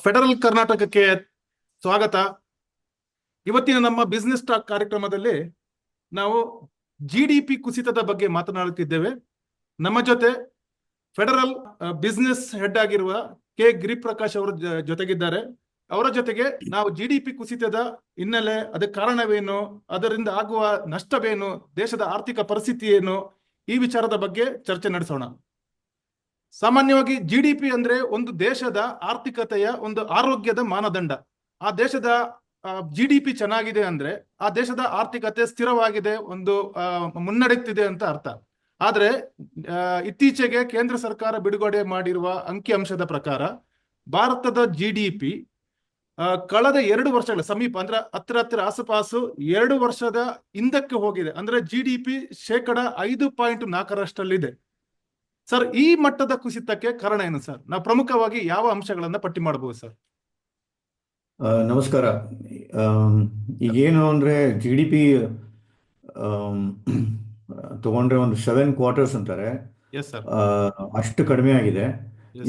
Federal ಕರ್ನಾಟಕಕ್ಕೆ ಸ್ವಾಗತ. ಇವತ್ತಿನ ನಮ್ಮ ಬಿಸ್ನೆಸ್ ಟಾಕ್ ಕಾರ್ಯಕ್ರಮದಲ್ಲಿ ನಾವು GDP ಕುಸಿತದ ಬಗ್ಗೆ ಮಾತನಾಡುತ್ತಿದ್ದೇವೆ. ನಮ್ಮ ಜೊತೆ ಫೆಡರಲ್ ಬಿಸ್ನೆಸ್ ಹೆಡ್ ಆಗಿರುವ ಗಿರಿಪ್ರಕಾಶ್ ಅವರು ಜೊತೆಗಿದ್ದಾರೆ. ಅವರ ಜೊತೆಗೆ ನಾವು GDP ಕುಸಿತದ ಹಿನ್ನೆಲೆ, ಅದಕ್ಕೆ ಕಾರಣವೇನು, ಅದರಿಂದ ಆಗುವ ನಷ್ಟವೇನು, ದೇಶದ ಆರ್ಥಿಕ ಪರಿಸ್ಥಿತಿ ಏನು, ಈ ವಿಚಾರದ ಬಗ್ಗೆ ಚರ್ಚೆ ನಡೆಸೋಣ. ಸಾಮಾನ್ಯವಾಗಿ GDP ಅಂದ್ರೆ ಒಂದು ದೇಶದ ಆರ್ಥಿಕತೆಯ ಒಂದು ಆರೋಗ್ಯದ ಮಾನದಂಡ. ಆ ದೇಶದ GDP ಚೆನ್ನಾಗಿದೆ ಅಂದ್ರೆ ಆ ದೇಶದ ಆರ್ಥಿಕತೆ ಸ್ಥಿರವಾಗಿದೆ, ಒಂದು ಮುನ್ನಡೆಯುತ್ತಿದೆ ಅಂತ ಅರ್ಥ. ಆದ್ರೆ ಇತ್ತೀಚೆಗೆ ಕೇಂದ್ರ ಸರ್ಕಾರ ಬಿಡುಗಡೆ ಮಾಡಿರುವ ಅಂಕಿಅಂಶದ ಪ್ರಕಾರ ಭಾರತದ GDP ಕಳೆದ 2 ವರ್ಷಗಳ ಸಮೀಪ ಅಂದ್ರೆ ಹತ್ತಿರ ಆಸುಪಾಸು 2 ವರ್ಷದ ಹಿಂದಕ್ಕೆ ಹೋಗಿದೆ. ಅಂದ್ರೆ GDP 5.4%. ಸರ್, ಈ ಮಟ್ಟದ ಕುಸಿತಕ್ಕೆ ಕಾರಣ ಏನು ಸರ್? ನಾವು ಪ್ರಮುಖವಾಗಿ ಯಾವ ಅಂಶಗಳನ್ನ ಪಟ್ಟಿ ಮಾಡಬಹುದು ಸರ್? ನಮಸ್ಕಾರ. ಈಗೇನು ಅಂದರೆ GDP ತಗೊಂಡ್ರೆ ಒಂದು 7 ಕ್ವಾರ್ಟರ್ಸ್ ಅಂತಾರೆ, ಅಷ್ಟು ಕಡಿಮೆ ಆಗಿದೆ.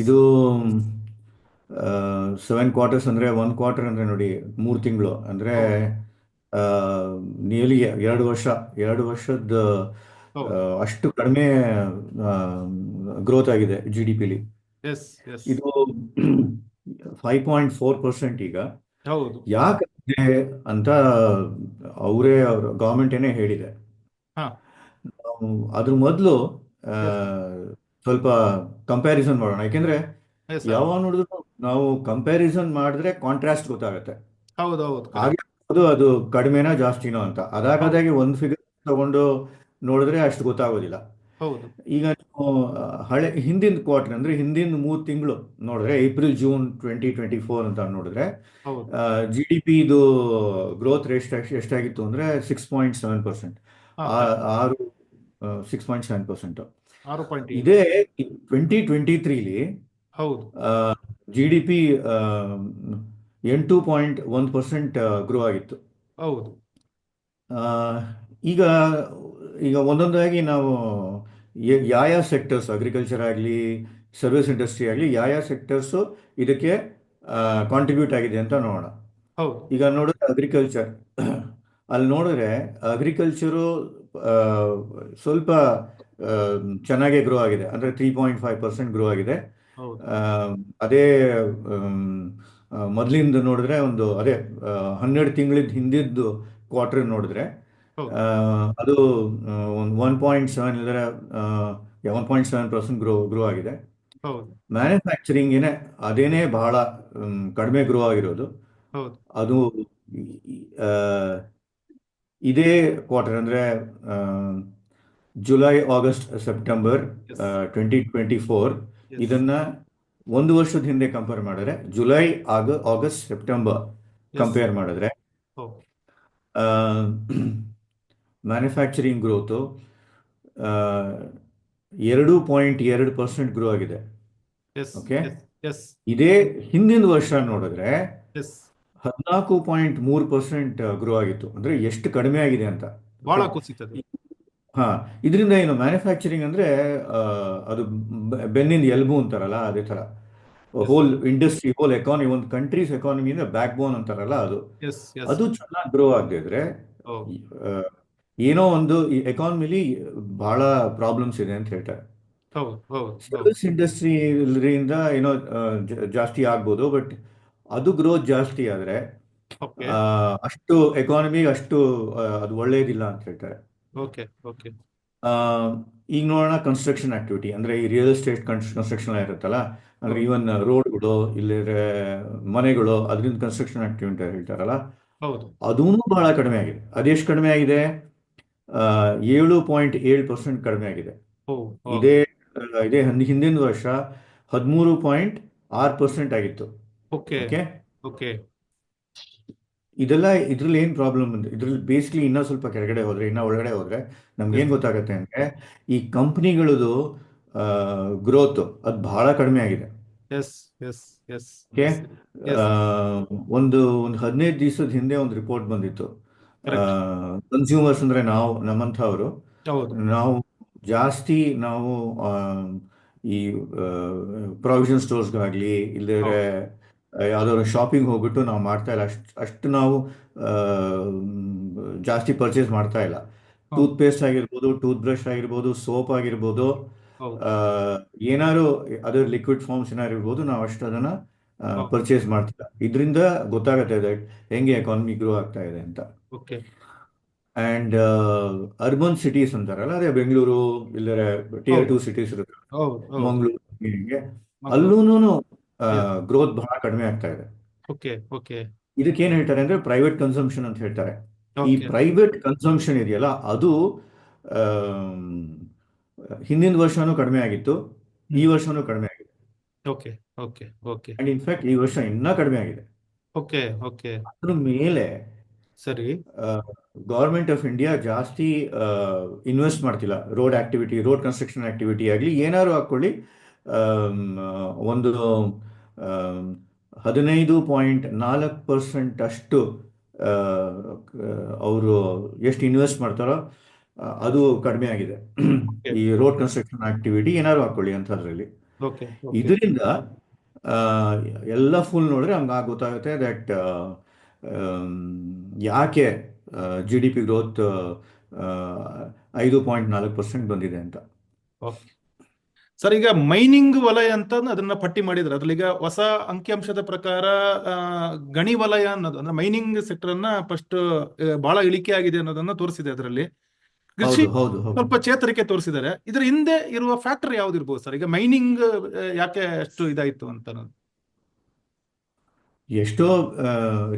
ಇದು 7 ಕ್ವಾರ್ಟರ್ಸ್ ಅಂದರೆ 1 ಕ್ವಾರ್ಟರ್ ಅಂದರೆ ನೋಡಿ 3 ತಿಂಗಳು ಅಂದರೆ ನಿಯರ್ಲಿ 2 ವರ್ಷದ ಅಷ್ಟು ಕಡಿಮೆ ಗ್ರೋತ್ ಆಗಿದೆ GDPಲಿ. ಇದು 5.4% ಈಗ. ಯಾಕೆ ಅಂತ ಅವರೇ ಗವರ್ಮೆಂಟ್ ಏನೇ ಹೇಳಿದೆ. ಅದ್ರ ಮೊದಲು ಸ್ವಲ್ಪ ಕಂಪ್ಯಾರಿಸನ್ ಮಾಡೋಣ. ಯಾಕೆಂದ್ರೆ ಯಾವಾಗ ನೋಡಿದ್ರು ನಾವು ಕಂಪ್ಯಾರಿಸನ್ ಮಾಡಿದ್ರೆ ಕಾಂಟ್ರಾಸ್ಟ್ ಗೊತ್ತಾಗತ್ತೆ. ಹಾಗೆ ಅದು ಕಡಿಮೆನಾ ಜಾಸ್ತಿನೋ ಅಂತ. ಅದಾಗದಾಗಿ ಒಂದು ಫಿಗರ್ ತಗೊಂಡು ನೋಡಿದ್ರೆ ಅಷ್ಟು ಗೊತ್ತಾಗೋದಿಲ್ಲ. ಈಗ ಹಿಂದಿನ ಕ್ವಾರ್ಟರ್ ಅಂದ್ರೆ ಹಿಂದಿನ 3 ತಿಂಗಳು ನೋಡಿದ್ರೆ ಏಪ್ರಿಲ್ ಜೂನ್ 2024 ಅಂತ ನೋಡಿದ್ರೆ GDP ಇದು ಗ್ರೋತ್ ರೇಟ್ ಎಷ್ಟಾಗಿತ್ತು ಅಂದ್ರೆ 6.7%. 6.7%. ಇದೇ 2023ಲಿ GDP 8.1% ಗ್ರೋ ಆಗಿತ್ತು. ಈಗ ಒಂದೊಂದಾಗಿ ನಾವು ಯಾವ ಸೆಕ್ಟರ್ಸ್, ಅಗ್ರಿಕಲ್ಚರ್ ಆಗಲಿ, ಸರ್ವಿಸ್ ಇಂಡಸ್ಟ್ರಿ ಆಗಲಿ, ಯಾವ ಸೆಕ್ಟರ್ಸು ಇದಕ್ಕೆ ಕಾಂಟ್ರಿಬ್ಯೂಟ್ ಆಗಿದೆ ಅಂತ ನೋಡೋಣ. ಈಗ ನೋಡಿದ್ರೆ ಅಗ್ರಿಕಲ್ಚರ್, ಅಲ್ಲಿ ನೋಡಿದ್ರೆ ಅಗ್ರಿಕಲ್ಚರು ಸ್ವಲ್ಪ ಚೆನ್ನಾಗೇ ಗ್ರೋ ಆಗಿದೆ, ಅಂದರೆ 3.5% ಗ್ರೋ ಆಗಿದೆ. ಅದೇ ಮೊದಲಿಂದ ನೋಡಿದ್ರೆ ಅದೇ 12 ತಿಂಗಳಿಂದ ಹಿಂದಿದ್ದು ಕ್ವಾರ್ಟರ್ ನೋಡಿದ್ರೆ ಅದು 1.7 ಇಲ್ಲದ್ರೆ 1.7% ಗ್ರೋ ಆಗಿದೆ. ಮ್ಯಾನುಫ್ಯಾಕ್ಚರಿಂಗ್ ಅದೇನೇ ಬಹಳ ಕಡಿಮೆ ಗ್ರೋ ಆಗಿರೋದು. ಅದು ಇದೇ ಕ್ವಾರ್ಟರ್ ಅಂದ್ರೆ ಜುಲೈ, ಆಗಸ್ಟ್, ಸೆಪ್ಟೆಂಬರ್ 2024 ಇದನ್ನ 1 ವರ್ಷದ ಹಿಂದೆ ಕಂಪೇರ್ ಮಾಡಿದ್ರೆ, ಜುಲೈ, ಆಗಸ್ಟ್, ಸೆಪ್ಟೆಂಬರ್ ಕಂಪೇರ್ ಮಾಡಿದ್ರೆ ಮ್ಯಾನುಫ್ಯಾಕ್ಚರಿಂಗ್ ಗ್ರೋತು 2.2% ಗ್ರೋ ಆಗಿದೆ. ಓಕೆ, ಇದೇ ಹಿಂದಿನ ವರ್ಷ ನೋಡಿದ್ರೆ 14.3% ಗ್ರೋ ಆಗಿತ್ತು. ಅಂದ್ರೆ ಎಷ್ಟು ಕಡಿಮೆ ಆಗಿದೆ ಅಂತ. ಇದರಿಂದ ಏನು ಮ್ಯಾನುಫ್ಯಾಕ್ಚರಿಂಗ್ ಅಂದ್ರೆ ಅದು ಬೆನ್ನಿನ ಎಲ್ಬು ಅಂತಾರಲ್ಲ, ಅದೇ ತರ ಹೋಲ್ ಇಂಡಸ್ಟ್ರಿ, ಹೋಲ್ ಎಕಾನಮಿ, ಒಂದು ಕಂಟ್ರೀಸ್ ಎಕಾನಮಿ ಬ್ಯಾಕ್ ಬೋನ್ ಅಂತಾರಲ್ಲ, ಅದು ಚೆನ್ನಾಗಿ ಗ್ರೋ ಆಗದಿದ್ರೆ ಏನೋ ಒಂದು ಈ ಎಕಾನಮಿಲಿ ಬಹಳ ಪ್ರಾಬ್ಲಮ್ಸ್ ಇದೆ ಅಂತ ಹೇಳ್ತಾರೆ. ಸರ್ವಿಸ್ ಇಂಡಸ್ಟ್ರಿಯಿಂದ ಏನೋ ಜಾಸ್ತಿ ಆಗ್ಬೋದು, ಬಟ್ ಅದು ಗ್ರೋತ್ ಜಾಸ್ತಿ ಆದ್ರೆ ಅಷ್ಟು ಎಕಾನಮಿ ಅಷ್ಟು ಅದು ಒಳ್ಳೇದಿಲ್ಲ ಅಂತ ಹೇಳ್ತಾರೆ. ಈಗ ನೋಡೋಣ ಕನ್ಸ್ಟ್ರಕ್ಷನ್ ಆಕ್ಟಿವಿಟಿ, ಅಂದ್ರೆ ಈ ರಿಯಲ್ ಎಸ್ಟೇಟ್ ಕನ್ಸ್ಟ್ರಕ್ಷನ್ ಇರುತ್ತಲ್ಲ, ಅಂದ್ರೆ ಈವನ್ ರೋಡ್ಗಳು, ಇಲ್ಲದ್ರೆ ಮನೆಗಳು, ಅದರಿಂದ ಕನ್ಸ್ಟ್ರಕ್ಷನ್ ಆಕ್ಟಿವಿಟಿ ಹೇಳ್ತಾರಲ್ಲ, ಅದೂ ಬಹಳ ಕಡಿಮೆ ಆಗಿದೆ. ಅದೆಷ್ಟು ಕಡಿಮೆ ಆಗಿದೆ? 7.7% ಕಡಿಮೆ ಆಗಿದೆ. ಇದೇ ಹಿಂದಿನ ವರ್ಷ 13.6% ಆಗಿತ್ತು. ಇದ್ರಲ್ಲಿ ಏನ್ ಪ್ರಾಬ್ಲಮ್ ಅಂದ್ರೆ, ಇದ್ರಲ್ಲಿ ಬೇಸಿಕ್ಲಿ ಇನ್ನೂ ಸ್ವಲ್ಪ ಕೆಳಗಡೆ ಹೋದ್ರೆ, ಇನ್ನ ಒಳಗಡೆ ಹೋದ್ರೆ ನಮ್ಗೆ ಏನ್ ಗೊತ್ತಾಗತ್ತೆ ಅಂದ್ರೆ, ಈ ಕಂಪ್ನಿಗಳದು ಗ್ರೋತ್ ಅದು ಬಹಳ ಕಡಿಮೆ ಆಗಿದೆ. ಒಂದು 15 ದಿವಸದ ಹಿಂದೆ ಒಂದು ರಿಪೋರ್ಟ್ ಬಂದಿತ್ತು. ಕನ್ಸ್ಯೂಮರ್ಸ್ ಅಂದ್ರೆ ನಮ್ಮಂಥವ್ರು ನಾವು ಜಾಸ್ತಿ ಈ ಪ್ರಾವಿಷನ್ ಸ್ಟೋರ್ಸ್ಗಾಗ್ಲಿ, ಇಲ್ಲದ್ರೆ ಯಾವ್ದಾದ್ರು ಶಾಪಿಂಗ್ ಹೋಗ್ಬಿಟ್ಟು ನಾವು ಮಾಡ್ತಾ ಇಲ್ಲ, ಅಷ್ಟು ನಾವು ಆ, ಜಾಸ್ತಿ ಪರ್ಚೇಸ್ ಮಾಡ್ತಾ ಇಲ್ಲ. ಹ್ಮ್. ಟೂತ್ ಪೇಸ್ಟ್ ಆಗಿರ್ಬೋದು, ಟೂತ್ ಬ್ರಷ್ ಆಗಿರ್ಬೋದು, ಸೋಪ್ ಆಗಿರ್ಬೋದು, ಹೌದು. ಆ, ಏನಾದ್ರು ಅದರ್ ಲಿಕ್ವಿಡ್ ಫಾರ್ಮ್ಸ್ ಏನಾರು ಇರ್ಬೋದು, ನಾವು ಅಷ್ಟು ಅದನ್ನ ಹೌದು. ಪರ್ಚೇಸ್ ಮಾಡ್ತಿಲ್ಲ. ಇದರಿಂದ ಗೊತ್ತಾಗುತ್ತೆ ದಟ್ ಹೆಂಗೆ ಎಕಾನಮಿ ಗ್ರೋ ಆಗ್ತಾ ಇದೆ ಅಂತ. ಓಕೆ. ಅಂಡ್ ಅರ್ಬನ್ ಸಿಟೀಸ್ ಅಂತಾರಲ್ಲ, ಅದೇ ಬೆಂಗಳೂರು, ಇಲ್ಲರೆ ಟಿಯರ್ ಹೌದು. 2 ಸಿಟೀಸ್ ಇರುತ್ತೆ, ಹೌದು. ಹೌದು. ಮಂಗಳೂರು, ಹೀಗೆ ಮಂಗಳೂರು. ಅಲ್ಲೂನು ಎಸ್. ಗ್ರೋತ್ ಬಹಳ ಕಡಿಮೆ ಆಗ್ತಾ ಇದೆ. ಓಕೆ. ಓಕೆ. ಇದಕ್ಕೆ ಏನ್ ಹೇಳ್ತಾರೆ ಅಂದ್ರೆ ಪ್ರೈವೇಟ್ ಕನ್ಸಂಪ್ಷನ್ ಅಂತ ಹೇಳ್ತಾರೆ. ಈ ಓಕೆ. ಪ್ರೈವೇಟ್ ಕನ್ಸಂಪ್ಷನ್ ಇದೆಯಲ್ಲ, ಅದು ಆಮ್, ಹಿಂದಿನ ವರ್ಷನೂ ಕಡಿಮೆ ಆಗಿತ್ತು, ಈ ಹ್ಮ್. ವರ್ಷನೂ ಕಡಿಮೆ ಆಗಿದೆ. Okay. Okay. Okay. And in fact ಈ ವರ್ಷ ಇನ್ನೂ ಕಡಿಮೆ ಆಗಿದೆ. ಓಕೆ. ಓಕೆ. ಅದ್ರ ಮೇಲೆ ಸರಿ. ಗೌರ್ಮೆಂಟ್ ಆಫ್ ಇಂಡಿಯಾ ಜಾಸ್ತಿ ಇನ್ವೆಸ್ಟ್ ಮಾಡ್ತಿಲ್ಲ. Road activity, road construction activity ಆಗಲಿ ಏನಾದ್ರು ಹಾಕೊಳ್ಳಿ, ಆಮ್, ಒಂದು 15.4% ಅಷ್ಟು ಅವರು ಎಷ್ಟು ಇನ್ವೆಸ್ಟ್ ಮಾಡ್ತಾರೋ ಅದು ಕಡಿಮೆ ಆಗಿದೆ. ಓಕೆ. ಈ ರೋಡ್ ಕನ್ಸ್ಟ್ರಕ್ಷನ್ ಆಕ್ಟಿವಿಟಿ ಏನಾದ್ರು ಹಾಕೊಳ್ಳಿ ಅಂತದ್ರಲ್ಲಿ. ಓಕೆ. ಓಕೆ. ಇದರಿಂದ ಆ, ಎಲ್ಲ ಫುಲ್ ನೋಡಿದ್ರೆ ಹಂಗೆ ಗೊತ್ತಾಗುತ್ತೆ ದಟ್ ಯಾಕೆ GDP ಗ್ರೋತ್ 5.4% ಬಂದಿದೆ ಅಂತ. ಓಕೆ. ಸರ್, ಈಗ ಮೈನಿಂಗ್ ವಲಯ ಅಂತ ಅದನ್ನ ಪಟ್ಟಿ ಮಾಡಿದ್ರೆ ಅದ್ರಲ್ಲಿ ಈಗ ಹೊಸ ಅಂಕಿಅಂಶದ ಪ್ರಕಾರ ಆ, ಗಣಿ ವಲಯ ಅನ್ನೋದು ಅಂದ್ರೆ ಮೈನಿಂಗ್ ಸೆಕ್ಟರ್ ಅನ್ನ ಫಸ್ಟ್ ಬಹಳ ಇಳಿಕೆ ಆಗಿದೆ ಅನ್ನೋದನ್ನ ತೋರಿಸಿದೆ ಅದರಲ್ಲಿ. ಕೃಷಿ ಹೌದು, ಹೌದು, ಹೌದು. ಸ್ವಲ್ಪ ಚೇತರಿಕೆ ತೋರಿಸಿದ್ದಾರೆ. ಇದ್ರ ಹಿಂದೆ ಇರುವ ಫ್ಯಾಕ್ಟರ್ ಯಾವ್ದಿರ್ಬೋದು ಸರ್? ಈಗ ಮೈನಿಂಗ್ ಯಾಕೆ ಅಷ್ಟು ಇದಾಯ್ತು ಅಂತ ಅನ್ನೋದು. ಎಷ್ಟೋ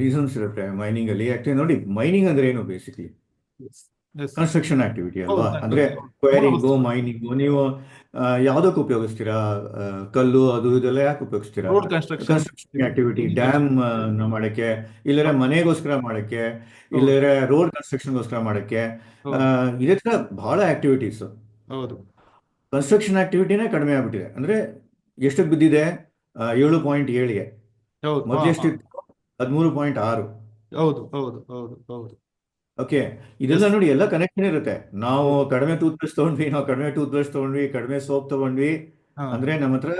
ರೀಸನ್ಸ್ ಇರುತ್ತೆ ಮೈನಿಂಗ್ ಅಲ್ಲಿ. ಯಾಕೆ ನೋಡಿ, ಮೈನಿಂಗ್ ಅಂದ್ರೆ ಏನು basically Yes. Yes. Construction activity ಹೌದು ಅಲ್ವಾ? ಸರ್, ಅಂದ್ರೆ ಮೂಲ ಕ್ವೈರಿಂಗು, ವಸ್ತು. ಮೈನಿಂಗು. ನೀವು ಯಾವ್ದಕ್ಕೆ ಉಪಯೋಗಿಸ್ತೀರಾ? ಕಲ್ಲು ಅದು ಇದೆಲ್ಲ ಯಾಕೆ ಉಪಯೋಗಿಸ್ತೀರಾ? Road construction. Construction activity, dam ಮಾಡಕ್ಕೆ, ಇಲ್ಲರೆ ಮನೆಗೋಸ್ಕರ ಮಾಡಕ್ಕೆ, ಹೌದು. ಇಲ್ಲರೆ ರೋಡ್ ಕನ್ಸ್ಟ್ರಕ್ಷನ್ಗೋಸ್ಕರ ಮಾಡಕ್ಕೆ, ಹೌದು. ಇದೇ ತರ ಬಹಳ ಆಕ್ಟಿವಿಟೀಸ್. ಹೌದು. ಕನ್ಸ್ಟ್ರಕ್ಷನ್ ಆಕ್ಟಿವಿಟಿನೇ ಕಡಿಮೆ ಆಗ್ಬಿಟ್ಟಿದೆ. ಅಂದ್ರೆ ಎಷ್ಟಕ್ಕೆ ಬಿದ್ದಿದೆ? 7.7ಗೆ. ಹೌದು. ಹಾ, ಮೊದಲು ಹಾ. ಎಷ್ಟಿತ್ತು? 13.6. ಹೌದು. ಹೌದು. ಹೌದು. ಹೌದು. ಓಕೆ, ಇದೆಲ್ಲ ಎಸ್. ನೋಡಿ, ಎಲ್ಲ ಕನೆಕ್ಷನ್ ಇರುತ್ತೆ. ನಾವು ಹೌದು. ಕಡಿಮೆ ಟೂತ್ ಪೇಸ್ಟ್ ತಗೊಂಡ್ವಿ, ನಾವು ಕಡಿಮೆ ಟೂತ್ ಬ್ರಷ್ ತಗೊಂಡ್ವಿ, ಕಡಿಮೆ ಸೋಪ್ ತಗೊಂಡ್ವಿ ಹಾ. ಅಂದ್ರೆ ನಮ್ಮ ಹತ್ರ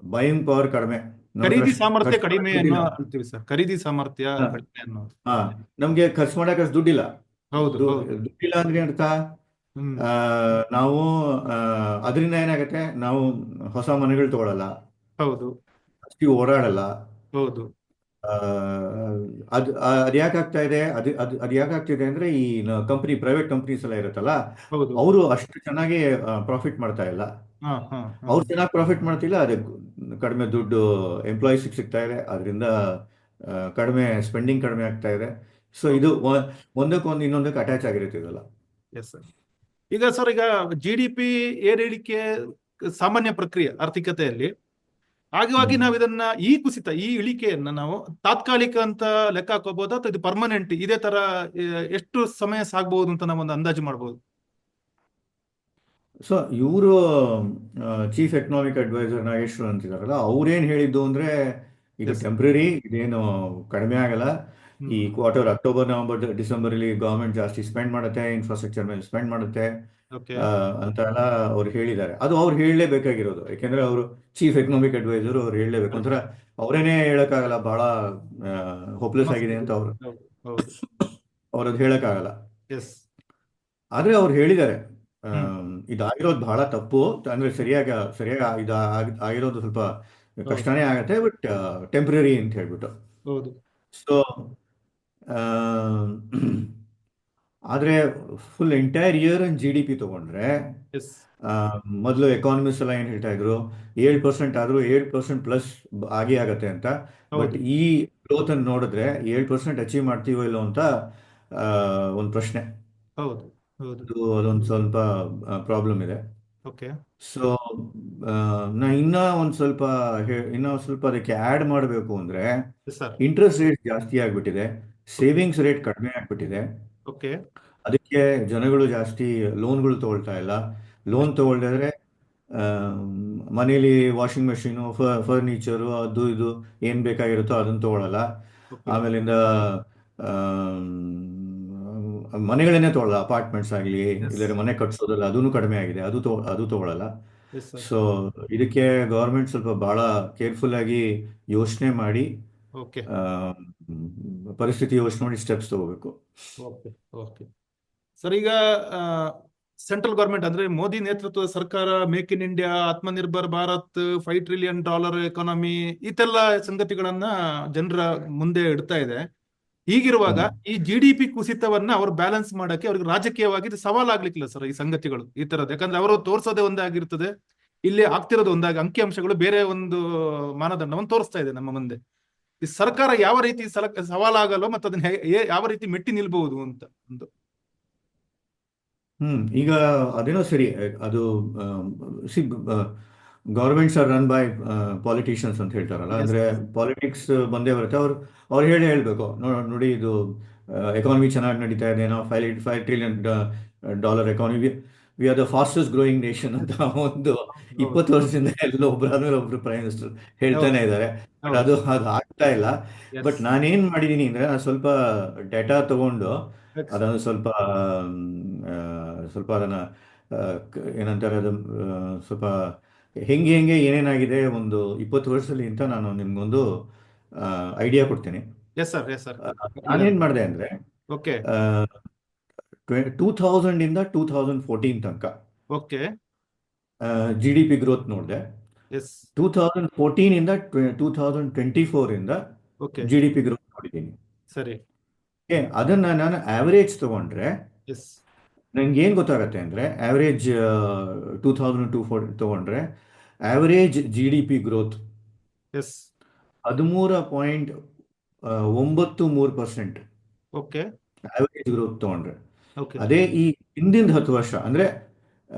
ಬೈಯಿಂಗ್ ಪವರ್ ಕಡಿಮೆ, ನಮ್ಮ ಹತ್ರ ಖರೀದಿ ಸಾಮರ್ಥ್ಯ ಖರ್ಚು ಕಡಿಮೆ ಮಾಡಕ್ ಅನ್ನೋ ದುಡ್ಡಿಲ್ಲ. ಅಂತೀವಿ ಸರ್. ಖರೀದಿ ಸಾಮರ್ಥ್ಯ ಹಾ, ಕಡಿಮೆ ಅನ್ನೋದು. ಹಾ, ನಮ್ಗೆ ಖರ್ಚು ಮಾಡಕ್ ಅಷ್ಟು ದುಡ್ಡಿಲ್ಲ. ಹೌದು. ಹೌದು. ದುಡ್ಡಿಲ್ಲ ಅಂದ್ರೆ ಏನ್ ಅರ್ಥ? ಹ್ಮ್. ಆ, ನಾವು ಅದರಿಂದ ಏನಾಗುತ್ತೆ, ನಾವು ಹೊಸ ಮನೆಗಳು ತಗೊಳಲ್ಲ, ಹೌದು. ಅಷ್ಟು ಓಡಾಡಲ್ಲ. ಹೌದು. ಆ, ಅದು ಯಾಕೆ ಆಗ್ತಾ ಇದೆ? ಅದು ಯಾಕೆ ಆಗ್ತಿದೆ ಅಂದ್ರೆ ಈ ಪ್ರೈವೇಟ್ ಕಂಪ್ನೀಸ್ ಎಲ್ಲ ಇರುತ್ತಲ್ಲ, ಹೌದು. ಅವರು ಅಷ್ಟು ಚೆನ್ನಾಗಿ ಪ್ರಾಫಿಟ್ ಮಾಡ್ತಾ ಇಲ್ಲ. ಹಾ. ಹಾ. ಹಾ. ಅವ್ರು ಚೆನ್ನಾಗಿ ಪ್ರಾಫಿಟ್ ಮಾಡ್ತಿಲ್ಲ, ಅದಕ್ಕೆ ಕಡಿಮೆ ದುಡ್ಡು ಎಂಪ್ಲಾಯೀಸ್ ಸಿಗ್ತಾ ಇದೆ, ಅದರಿಂದ ಕಡಿಮೆ ಸ್ಪೆಂಡಿಂಗ್ ಕಡಿಮೆ ಆಗ್ತಾ ಇದೆ. ಸೊ ಇದು ಒಂದಕ್ಕೊಂದು ಇನ್ನೊಂದಕ್ಕೆ ಅಟ್ಯಾಚ್ ಆಗಿರುತ್ತೆ ಇದೆಲ್ಲ. Yes sir. ಈಗ ಸರ್, ಈಗ GDP ಏರಿಳಿಕೆ ಸಾಮಾನ್ಯ ಪ್ರಕ್ರಿಯೆ ಆರ್ಥಿಕತೆಯಲ್ಲಿ. ಹಾಗಾಗಿ ಹ್ಮ್. ನಾವು ಇದನ್ನ ಈ ಕುಸಿತ, ಈ ಇಳಿಕೆಯನ್ನ ನಾವು ತಾತ್ಕಾಲಿಕ ಅಂತ ಲೆಕ್ಕ ಹಾಕೋಬಹುದಾ ಅಥವಾ ಇದು ಪರ್ಮನೆಂಟ್ ಇದೇ ತರ ಎಷ್ಟು ಸಮಯ ಸಾಗಬಹುದು ಅಂತ ನಾವು ಒಂದು ಅಂದಾಜು ಮಾಡಬಹುದು? ಸೊ ಇವರು ಚೀಫ್ ಎಕನಾಮಿಕ್ ಅಡ್ವೈಸರ್ ನಾಗೇಶ್ವರ್ ಅಂತಿದಾರಲ್ಲ, ಅವ್ರೇನ್ ಹೇಳಿದ್ದು ಅಂದ್ರೆ ಇದು ಎಸ್. ಟೆಂಪ್ರರಿ, ಇದೇನು ಕಡಿಮೆ ಆಗಲ್ಲ. ಈ ಹ್ಮ್. ಕ್ವಾರ್ಟರ್ ಅಕ್ಟೋಬರ್, ನವೆಂಬರ್, ಡಿಸೆಂಬರ್ ಅಲ್ಲಿ ಗವರ್ಮೆಂಟ್ ಜಾಸ್ತಿ ಸ್ಪೆಂಡ್ ಮಾಡುತ್ತೆ, ಇನ್ಫ್ರಾಸ್ಟ್ರಕ್ಚರ್ ಮೇಲೆ ಸ್ಪೆಂಡ್ ಮಾಡುತ್ತೆ ಓಕೆ. ಅಂತ ಎಲ್ಲ ಅವ್ರು ಹೇಳಿದ್ದಾರೆ. ಅದು ಅವ್ರು ಹೇಳಲೇಬೇಕಾಗಿರೋದು, ಯಾಕೆಂದ್ರೆ ಅವರು ಚೀಫ್ ಎಕನಾಮಿಕ್ ಅಡ್ವೈಸರ್, ಅವ್ರು ಹೇಳಲೇಬೇಕು. ಒಂಥರ ಅವರೇನೆ ಹೇಳಕ್ಕಾಗಲ್ಲ, ಬಹಳ ಹೋಪ್ಲೆಸ್ ಆಗಿದೆ ಅಂತ ಅವ್ರು ಹೌದು. ಹೌದು. ಅವ್ರದ್ದು ಹೇಳಕ್ಕಾಗಲ್ಲ. ಎಸ್. ಆದ್ರೆ ಅವ್ರು ಹೇಳಿದ್ದಾರೆ ಹ್ಮ್. ಇದಾಗಿರೋದು ಬಹಳ ತಪ್ಪು, ಅಂದ್ರೆ ಸರಿಯಾಗಿ ಸರಿಯಾಗಿ ಆಗಿರೋದು ಸ್ವಲ್ಪ ಹೌದು. ಕಷ್ಟನೇ ಆಗತ್ತೆ, ಬಟ್ ಟೆಂಪ್ರರಿ ಅಂತ ಹೇಳ್ಬಿಟ್ಟು. ಹೌದು. ಸೊ ಆದ್ರೆ ಫುಲ್ ಎಂಟೈರ್ ಇಯರ್ GDP ತಗೊಂಡ್ರೆ, ಎಸ್. ಮೊದಲು ಎಕಾನಮಿಸ್ಟ್ ಎಲ್ಲ ಏನ್ ಹೇಳ್ತಾ ಇದ್ರು, 7% ಆದ್ರೂ 7% ಪ್ಲಸ್ ಆಗೇ ಆಗತ್ತೆ ಅಂತ. ಬಟ್ ಹೌದು. ಈ ಗ್ರೋತ್ ಅನ್ನು ನೋಡಿದ್ರೆ 7% ಅಚೀವ್ ಮಾಡ್ತೀವೋ ಇಲ್ಲೋ ಅಂತ ಒಂದು ಪ್ರಶ್ನೆ. ಹೌದು. ಹೌದು. ಅದೊಂದು ಸ್ವಲ್ಪ ಪ್ರಾಬ್ಲಮ್ ಇದೆ. ಓಕೆ. ಸೊ ನಾ ಇನ್ನೂ ಸ್ವಲ್ಪ ಅದಕ್ಕೆ ಆ್ಯಡ್ ಮಾಡಬೇಕು ಅಂದರೆ, ಎಸ್ ಸರ್. ಇಂಟ್ರೆಸ್ಟ್ ರೇಟ್ ಜಾಸ್ತಿ ಆಗಿಬಿಟ್ಟಿದೆ, ಸೇವಿಂಗ್ಸ್ ರೇಟ್ ಕಡಿಮೆ ಆಗಿಬಿಟ್ಟಿದೆ. ಓಕೆ. ಅದಕ್ಕೆ ಜನಗಳು ಜಾಸ್ತಿ ಲೋನ್ಗಳು ತಗೊಳ್ತಾ ಇಲ್ಲ. ಲೋನ್ ತಗೊಳ್ದಿದ್ರೆ ಮನೇಲಿ ವಾಷಿಂಗ್ ಮೆಷಿನು, ಫರ್ನಿಚರು, ಅದು ಇದು ಏನು ಬೇಕಾಗಿರುತ್ತೋ ಅದನ್ನು ತಗೊಳ್ಳಲ್ಲ. ಓಕೆ. ಆಮೇಲಿಂದ ಮನೆಗಳನ್ನೇ ತಗೊಳ್ಳಲ್ಲ, ಅಪಾರ್ಟ್ಮೆಂಟ್ಸ್ ಆಗಲಿ ಎಸ್. ಇಲ್ಲದ್ರೆ ಮನೆ ಕಟ್ಸೋದಲ್ಲ, ಅದೂ ಕಡಿಮೆ ಆಗಿದೆ, ಅದು ತಗೊಳ್ಳಲ್ಲ. Yes sir. ಸೊ ಇದಕ್ಕೆ ಗೌರ್ಮೆಂಟ್ ಸ್ವಲ್ಪ ಭಾಳ ಕೇರ್ಫುಲ್ ಆಗಿ ಯೋಚನೆ ಮಾಡಿ ಓಕೆ ಆ, ಪರಿಸ್ಥಿತಿ ಯೋಚನೆ ಮಾಡಿ ಸ್ಟೆಪ್ಸ್ ತಗೋಬೇಕು. ಓಕೆ ಓಕೆ ಸರ್, ಈಗ ಸೆಂಟ್ರಲ್ ಗವರ್ಮೆಂಟ್ ಅಂದ್ರೆ ಮೋದಿ ನೇತೃತ್ವದ ಸರ್ಕಾರ make in India, Atmanirbhar Bharat, $5 trillion economy ಇತೆಲ್ಲ ಸಂಗತಿಗಳನ್ನ ಜನರ ಮುಂದೆ ಇಡ್ತಾ ಇದೆ. ಹೀಗಿರುವಾಗ ಈ GDP ಕುಸಿತವನ್ನ ಅವ್ರು ಬ್ಯಾಲೆನ್ಸ್ ಮಾಡಕ್ಕೆ ಅವ್ರಿಗೆ ರಾಜಕೀಯವಾಗಿ ಇದು ಸವಾಲಾಗ್ಲಿಕ್ಕಿಲ್ಲ ಸರ್ ಈ ಸಂಗತಿಗಳು ಈ ತರದ್ದು? ಯಾಕಂದ್ರೆ ಅವರು ತೋರ್ಸೋದೇ ಒಂದಾಗಿರ್ತದೆ, ಇಲ್ಲಿ ಆಗ್ತಿರೋದು ಒಂದಾಗಿ, ಅಂಕಿಅಂಶಗಳು ಬೇರೆ ಒಂದು ಮಾನದಂಡವನ್ನು ತೋರಿಸ್ತಾ ಇದೆ ನಮ್ಮ ಮುಂದೆ. ಈ ಸರ್ಕಾರ ಯಾವ ರೀತಿ ಸವಾಲಾಗಲ್ಲ ಮತ್ತೆ ಅದನ್ನ ಯಾವ ರೀತಿ ಮೆಟ್ಟಿ ನಿಲ್ಬಹುದು ಅಂತ ಒಂದು. ಈಗ ಅದೇನೋ ಸರಿ, ಅದು see governments are run by politicians ಅಂತ ಹೇಳ್ತಾರಲ್ಲ, Yes. ಅಂದ್ರೆ ಪಾಲಿಟಿಕ್ಸ್ ಬಂದೇ ಬರುತ್ತೆ. ಅವ್ರು ಹೇಳ್ಬೇಕು, ನೋಡಿ ಇದು ಎಕಾನಮಿ ಚೆನ್ನಾಗಿ ನಡೀತಾ ಇದೆ, ನಾವು $5 trillion economy, we are the fastest growing nation ಅಂತ ಒಂದು 20 ವರ್ಷದಿಂದ ಎಲ್ಲ ಒಬ್ಬರಾದ್ಮೇಲೆ ಒಬ್ರು ಪ್ರೈಮ್ ಮಿನಿಸ್ಟರ್ ಹೇಳ್ತಾನೆ ಇದ್ದಾರೆ. ಬಟ್ ಅದು ಆಗ್ತಾ ಇಲ್ಲ. Yes. ಬಟ್ ನಾನೇನ್ ಮಾಡಿದೀನಿ ಅಂದ್ರೆ, ನಾನು ಸ್ವಲ್ಪ ಡೇಟಾ ತಗೊಂಡು Yes. ಅದನ್ನು ಸ್ವಲ್ಪ ಅದನ್ನ ಏನಂತಾರೆ, ಅದು ಸ್ವಲ್ಪ ಹೆಂಗೆ ಏನೇನಾಗಿದೆ ಒಂದು 20 ವರ್ಷದಲ್ಲಿ ಅಂತ ನಾನು ನಿಮ್ಗೊಂದು ಐಡಿಯಾ ಕೊಡ್ತೀನಿ. Yes, sir. Yes, sir. ನಾನೇನ್ ಮಾಡಿದೆ ಅಂದ್ರೆ, Okay. 2000 ಇಂದ 2014 ತನಕ ಓಕೆ. GDP ಗ್ರೋತ್ ನೋಡಿದೆ. ಎಸ್. 2014 ಇಂದ 2024 ಇಂದ ಓಕೆ. GDP ಗ್ರೋತ್ ನೋಡಿದ್ದೀನಿ. ಸರಿ. ಅದನ್ನ ನಾನು ಆವರೇಜ್ ತಗೊಂಡ್ರೆ ಎಸ್. ನಂಗೆ ಏನ್ ಗೊತ್ತಾಗತ್ತೆ ಅಂದ್ರೆ, ಆವರೇಜ್ 2002 ತಗೊಂಡ್ರೆ average GDP growth yes. 13.93% okay. Average growth ತಗೊಂಡ್ರೆ. ಓಕೆ. ಅದೇ ಈ ಹಿಂದಿನ 10 ವರ್ಷ ಅಂದ್ರೆ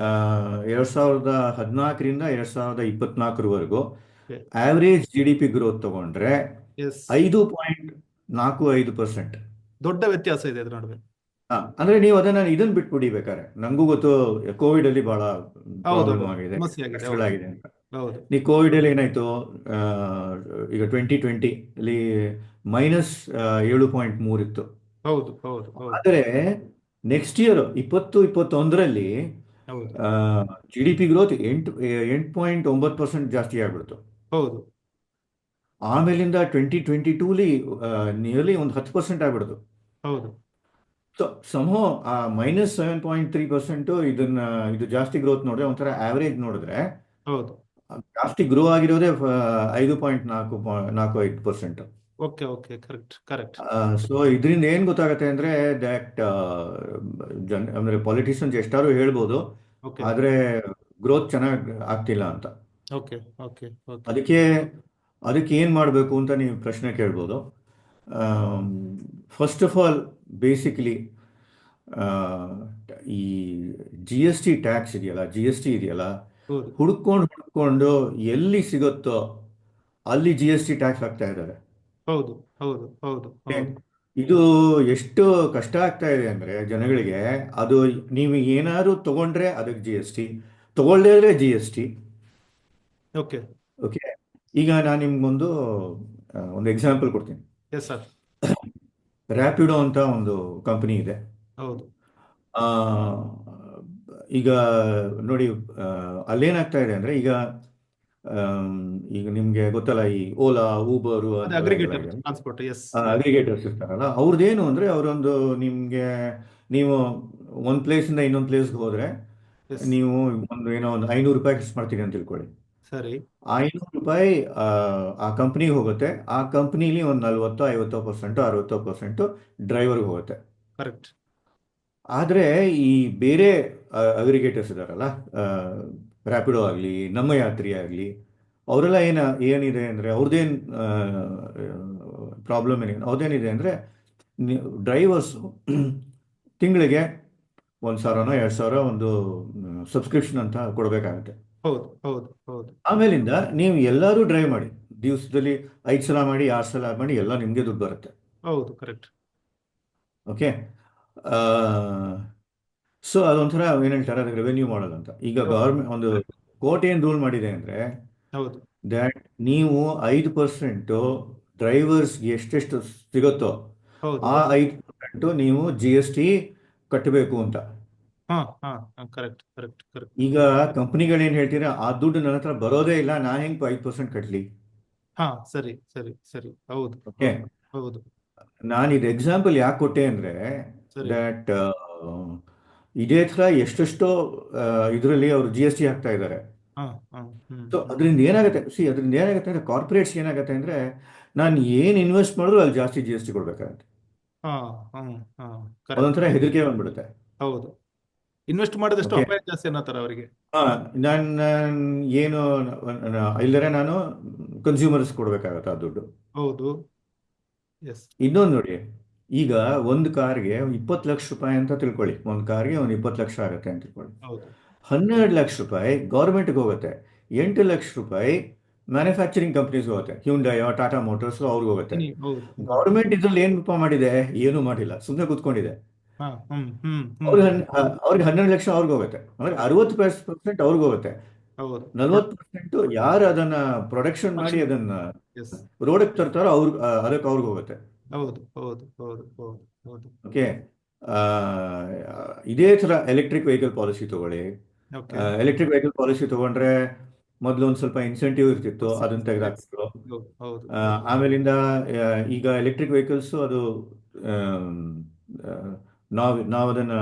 2014ರಿಂದ 2024ವರೆಗೂ Okay. ಆವರೇಜ್ GDP ಗ್ರೋತ್ ತಗೊಂಡ್ರೆ ಎಸ್. 5.45%. ದೊಡ್ಡ ವ್ಯತ್ಯಾಸ ಇದೆ ಅದ್ರ ನಡುವೆ. ಅಂದ್ರೆ ನೀವು ಇದನ್ನ ಬಿಟ್ಬಿಡಿ ಬೇಕಾರೆ. ನಂಗೂ ಗೊತ್ತು, ಕೋವಿಡ್ ಅಲ್ಲಿ ಬಹಳ ಪ್ರಾಬ್ಲಮ್ ಆಗಿದೆ, ಸಮಸ್ಯೆ ಆಗಿದೆ. ಕಷ್ಟಗಳಾಗಿದೆ ಅಂತ. ಹೌದು. ಈ ಕೋವಿಡ್ ಅಲ್ಲಿ ಏನಾಯ್ತು, ಈಗ 2020 ಅಲ್ಲಿ -7.3 ಇತ್ತು. ಹೌದು ಹೌದು ಹೌದು ಆದರೆ ನೆಕ್ಸ್ಟ್ ಇಯರ್ 2021ರಲ್ಲಿ ಹೌದು GDP ಗ್ರೋತ್ 8.9% ಜಾಸ್ತಿ ಆಗ್ಬಿಡ್ತು. ಹೌದು ಆಮೇಲಿಂದ 2022ಲಿ ನಿಯರ್ಲಿ ಒಂದು 10% ಆಗ್ಬಿಡ್ತು. ಹೌದು ಸೊ ಸಮೋ -7.3% ಇದು ಜಾಸ್ತಿ ಗ್ರೋತ್ ನೋಡಿದ್ರೆ, ಒಂಥರ ಆವರೇಜ್ ನೋಡಿದ್ರೆ ಹೌದು. ಜಾಸ್ತಿ ಗ್ರೋ ಆಗಿರೋದೇ 5.45%. Okay okay, correct correct. So ಇದರಿಂದ ಏನ್ ಗೊತ್ತಾಗತ್ತೆ ಅಂದ್ರೆ, ದಟ್ ಅಂದ್ರೆ ಪಾಲಿಟಿಷಿಯನ್ಸ್ ಎಷ್ಟಾರು ಹೇಳ್ಬೋದು, ಓಕೆ ಆದ್ರೆ ಗ್ರೋತ್ ಚೆನ್ನಾಗಿ ಆಗ್ತಿಲ್ಲ ಅಂತ. Okay okay okay. ಅದಕ್ಕೆ ಏನ್ ಮಾಡಬೇಕು ಅಂತ ನೀವು ಪ್ರಶ್ನೆ ಕೇಳ್ಬೋದು. ಫಸ್ಟ್ ಆಫ್ ಆಲ್, ಬೇಸಿಕಲಿ ಈ GST ಟ್ಯಾಕ್ಸ್ ಇದೆಯಲ್ಲ, GST ಇದೆಯಲ್ಲ, ಹೌದು ಹುಡ್ಕೊಂಡು ಎಲ್ಲಿ ಸಿಗುತ್ತೋ ಅಲ್ಲಿ GST ಟ್ಯಾಕ್ಸ್ ಹಾಕ್ತಾ ಇದ್ದಾರೆ. ಹೌದು ಹೌದು ಹೌದು ಹೌದು. ಇದು ಎಷ್ಟು ಕಷ್ಟ ಆಗ್ತಾ ಇದೆ ಅಂದ್ರೆ ಜನಗಳಿಗೆ, ಅದು ನೀವು ಏನಾದ್ರು ತಗೊಂಡ್ರೆ ಅದಕ್ಕೆ GST, ತಗೊಳ್ಳದೇ ಇದ್ರೆ GST. ಓಕೆ ಓಕೆ, ಈಗ ನಾನು ನಿಮ್ಗೊಂದು ಒಂದು ಎಕ್ಸಾಂಪಲ್ ಕೊಡ್ತೀನಿ. Yes sir. ರ್ಯಾಪಿಡೋ ಅಂತ ಒಂದು ಕಂಪನಿ ಇದೆ. ಹೌದು ಆ, ಈಗ ನೋಡಿ, ಅಲ್ಲೇನಾಗ್ತಾ ಇದೆ ಅಂದ್ರೆ, ಈಗ ನಿಮ್ಗೆ ಗೊತ್ತಲ್ಲ, ಈ Ola, Uber aggregator transport. Yes. Aggregators ಇರ್ತಾರಲ್ಲ, ಅವ್ರದ್ದೇನು ಅಂದ್ರೆ, ನೀವು ಒಂದ್ ಪ್ಲೇಸ್ ಇಂದ ಇನ್ನೊಂದ್ ಪ್ಲೇಸ್ಗೆ ಹೋದ್ರೆ, ಎಸ್. ನೀವು ಒಂದು $500 ಖರ್ಚು ಮಾಡ್ತೀರಿ ಅಂತ ತಿಳ್ಕೊಳ್ಳಿ. ಸರಿ. $500 ಆ ಕಂಪ್ನಿಗೆ ಹೋಗುತ್ತೆ. ಆ ಕಂಪ್ನಿಲಿ ಒಂದು 40-50%, 60% ಡ್ರೈವರ್ಗೆ ಹೋಗುತ್ತೆ. ಕರೆಕ್ಟ್. ಆದ್ರೆ ಈ ಬೇರೆ ಅಗ್ರಿಗೇಟರ್ಸ್ ಇದಾರಲ್ಲ, ರ್ಯಾಪಿಡೋ ಆಗಲಿ, ನಮ್ಮ ಯಾತ್ರಿ ಆಗಲಿ, ಅವರೆಲ್ಲ ಏನಿದೆ ಅಂದ್ರೆ, ಅವ್ರದ್ದೇನು ಪ್ರಾಬ್ಲಮ್ ಅವ್ರದ್ದೇನಿದೆ ಅಂದ್ರೆ, ಡ್ರೈವರ್ಸು ತಿಂಗಳಿಗೆ 1,000ನೋ 2,000 ಒಂದು ಸಬ್ಸ್ಕ್ರಿಪ್ಷನ್ ಅಂತ ಕೊಡಬೇಕಾಗುತ್ತೆ. ಹೌದು ಹೌದು ಹೌದು ಆಮೇಲಿಂದ ನೀವು ಎಲ್ಲರೂ ಡ್ರೈವ್ ಮಾಡಿ, ದಿವಸದಲ್ಲಿ 5 ಸಲ ಮಾಡಿ, 6 ಸಲ ಮಾಡಿ, ಎಲ್ಲ ನಿಮಗೆ ದುಡ್ಡು ಬರುತ್ತೆ. ಹೌದು ಕರೆಕ್ಟ್. ಓಕೆ, ಸೊ ಅದೊಂಥರ ಏನ್ ಹೇಳ್ತಾರೆ, ಅದಕ್ಕೆ ರೆವೆನ್ಯೂ ಮಾಡಲ್ ಅಂತ. ಈಗ ಗವರ್ಮೆಂಟ್ ಒಂದು ಕೋರ್ಟ್ ಏನ್ ರೂಲ್ ಮಾಡಿದೆ ಅಂದ್ರೆ, ಹೌದು ದ್ಯಾಟ್ ನೀವು 5% ಡ್ರೈವರ್ಸ್ಗೆ ಎಷ್ಟೆಷ್ಟು ಸಿಗುತ್ತೋ ಹೌದು ಆ 5% ನೀವು GST ಕಟ್ಟಬೇಕು ಅಂತ. ಹಾ ಹಾ ಕರೆಕ್ಟ್ ಕರೆಕ್ಟ್ ಕರೆಕ್ಟ್. ಈಗ ಕಂಪ್ನಿಗಳೇನು ಹೇಳ್ತೀರಾ, ಆ ದುಡ್ಡು ನನ್ನ ಹತ್ರ ಬರೋದೇ ಇಲ್ಲ, ನಾನು ಹೆಂಗೆ 5% ಕಟ್ಟಲಿ? ಹಾ, ಸರಿ ಸರಿ ಸರಿ, ಹೌದು ಓಕೆ. ಹೌದು ಹೌದು. ನಾನು ಇದು ಎಕ್ಸಾಂಪಲ್ ಯಾಕೆ ಕೊಟ್ಟೆ ಅಂದರೆ ಸರಿ. ದಟ್ ಇದೇ ಥರ ಎಷ್ಟೆಷ್ಟೋ ಇದರಲ್ಲಿ ಅವರು ಜಿ ಎಸ್ ಟಿ ಹಾಕ್ತಾ ಇದ್ದಾರೆ. ಹಾ ಹಾ. ಹ್ಮ್ ಸೊ ಹ್ಮ್. ಅದರಿಂದ ಏನಾಗುತ್ತೆ, ಅದರಿಂದ ಏನಾಗುತ್ತೆ ಅಂದರೆ ಕಾರ್ಪೊರೇಟ್ಸ್ ಏನಾಗುತ್ತೆ ಅಂದರೆ ನಾನು ಏನು ಇನ್ವೆಸ್ಟ್ ಮಾಡಿದ್ರು ಅಲ್ಲಿ ಜಾಸ್ತಿ ಜಿ ಎಸ್ ಟಿ ಕೊಡಬೇಕಾಗತ್ತೆ. ಹಾ. ಹ್ಮ್. ಹಾ. ಕರೆಕ್ಟ್. ಅದೊಂಥರ ಹೆದರಿಕೆ ಬಂದ್ಬಿಡುತ್ತೆ. ಹೌದು. ಇನ್ವೆಸ್ಟ್ ಮಾಡಿದಷ್ಟು ಓಕೆ. ಅಪಾಯ ಜಾಸ್ತಿ ಅನ್ನೋತರ ಅವರಿಗೆ. ಹಾಂ, ನಾನು ಏನು ಇಲ್ಲದ್ರೆ ನಾನು ಕನ್ಸ್ಯೂಮರ್ಸ್ ಕೊಡಬೇಕಾಗತ್ತೆ ಆ ದುಡ್ಡು. ಹೌದು. ಎಸ್. ಇನ್ನೊಂದು ನೋಡಿ, ಈಗ ಒಂದು ಕಾರ್ಗೆ 20 ಲಕ್ಷ ರೂಪಾಯಿ ಅಂತ ತಿಳ್ಕೊಳ್ಳಿ, ಒಂದು ಕಾರ್ಗೆ ಒಂದು 20 ಲಕ್ಷ ಆಗುತ್ತೆ ಅಂತ ತಿಳ್ಕೊಳ್ಳಿ. ಹೌದು. 12 ಲಕ್ಷ ರೂಪಾಯಿ ಗೌರ್ಮೆಂಟ್ಗೆ ಹೋಗುತ್ತೆ, 8 ಲಕ್ಷ ರೂಪಾಯಿ ಮ್ಯಾನುಫ್ಯಾಕ್ಚರಿಂಗ್ ಕಂಪ್ನೀಸ್ಗೆ ಹೋಗುತ್ತೆ, ಹ್ಯುಂಡೈ ಟಾಟಾ ಮೋಟರ್ಸ್ ಅವ್ರಿಗೆ ಹೋಗುತ್ತೆ. ಹೌದು. ಗೌರ್ಮೆಂಟ್ ಇದ್ರಲ್ಲಿ ಏನು ರೂಪ ಮಾಡಿದೆ? ಏನೂ ಮಾಡಿಲ್ಲ, ಸುಮ್ಮನೆ ಕೂತ್ಕೊಂಡಿದೆ. ಹಾ. ಹ್ಮ್ ಹ್ಮ್ ಹ್ಮ್. ಅವ್ರಿಗೆ 12 ಲಕ್ಷ ಅವ್ರಿಗೆ ಹೋಗುತ್ತೆ, ಅಂದ್ರೆ 60% ಅವ್ರಿಗೆ ಹೋಗುತ್ತೆ. ಹೌದು. 40% ಯಾರು ಅದನ್ನ ಪ್ರೊಡಕ್ಷನ್ ಮಾಡಿ ಅದನ್ನ ಎಸ್. ರೋಡಕ್ಕೆ ತರ್ತಾರೋ ಅದಕ್ಕೆ ಅವ್ರಿಗೆ ಹೋಗುತ್ತೆ. ಹೌದು ಹೌದು ಹೌದು ಹೌದು ಹೌದು. ಓಕೆ. ಇದೇ ಥರ ಎಲೆಕ್ಟ್ರಿಕ್ ವೆಹಿಕಲ್ ಪಾಲಿಸಿ ತಗೊಳ್ಳಿ. ಓಕೆ. ಎಲೆಕ್ಟ್ರಿಕ್ ವೆಹಿಕಲ್ ಪಾಲಿಸಿ ತಗೊಂಡ್ರೆ ಮೊದಲು ಒಂದು ಸ್ವಲ್ಪ ಇನ್ಸೆಂಟಿವ್ ಇರ್ತಿತ್ತು, ಅದನ್ನ ತೆಗೆದಾಕ್ತಿದ್ರು. ಹೌದು ಹೌದು. ಆಮೇಲಿಂದ ಈಗ ಎಲೆಕ್ಟ್ರಿಕ್ ವೆಹಿಕಲ್ಸ್ ಅದು ಆಮ್, ಆ, ನಾವು ಅದನ್ನ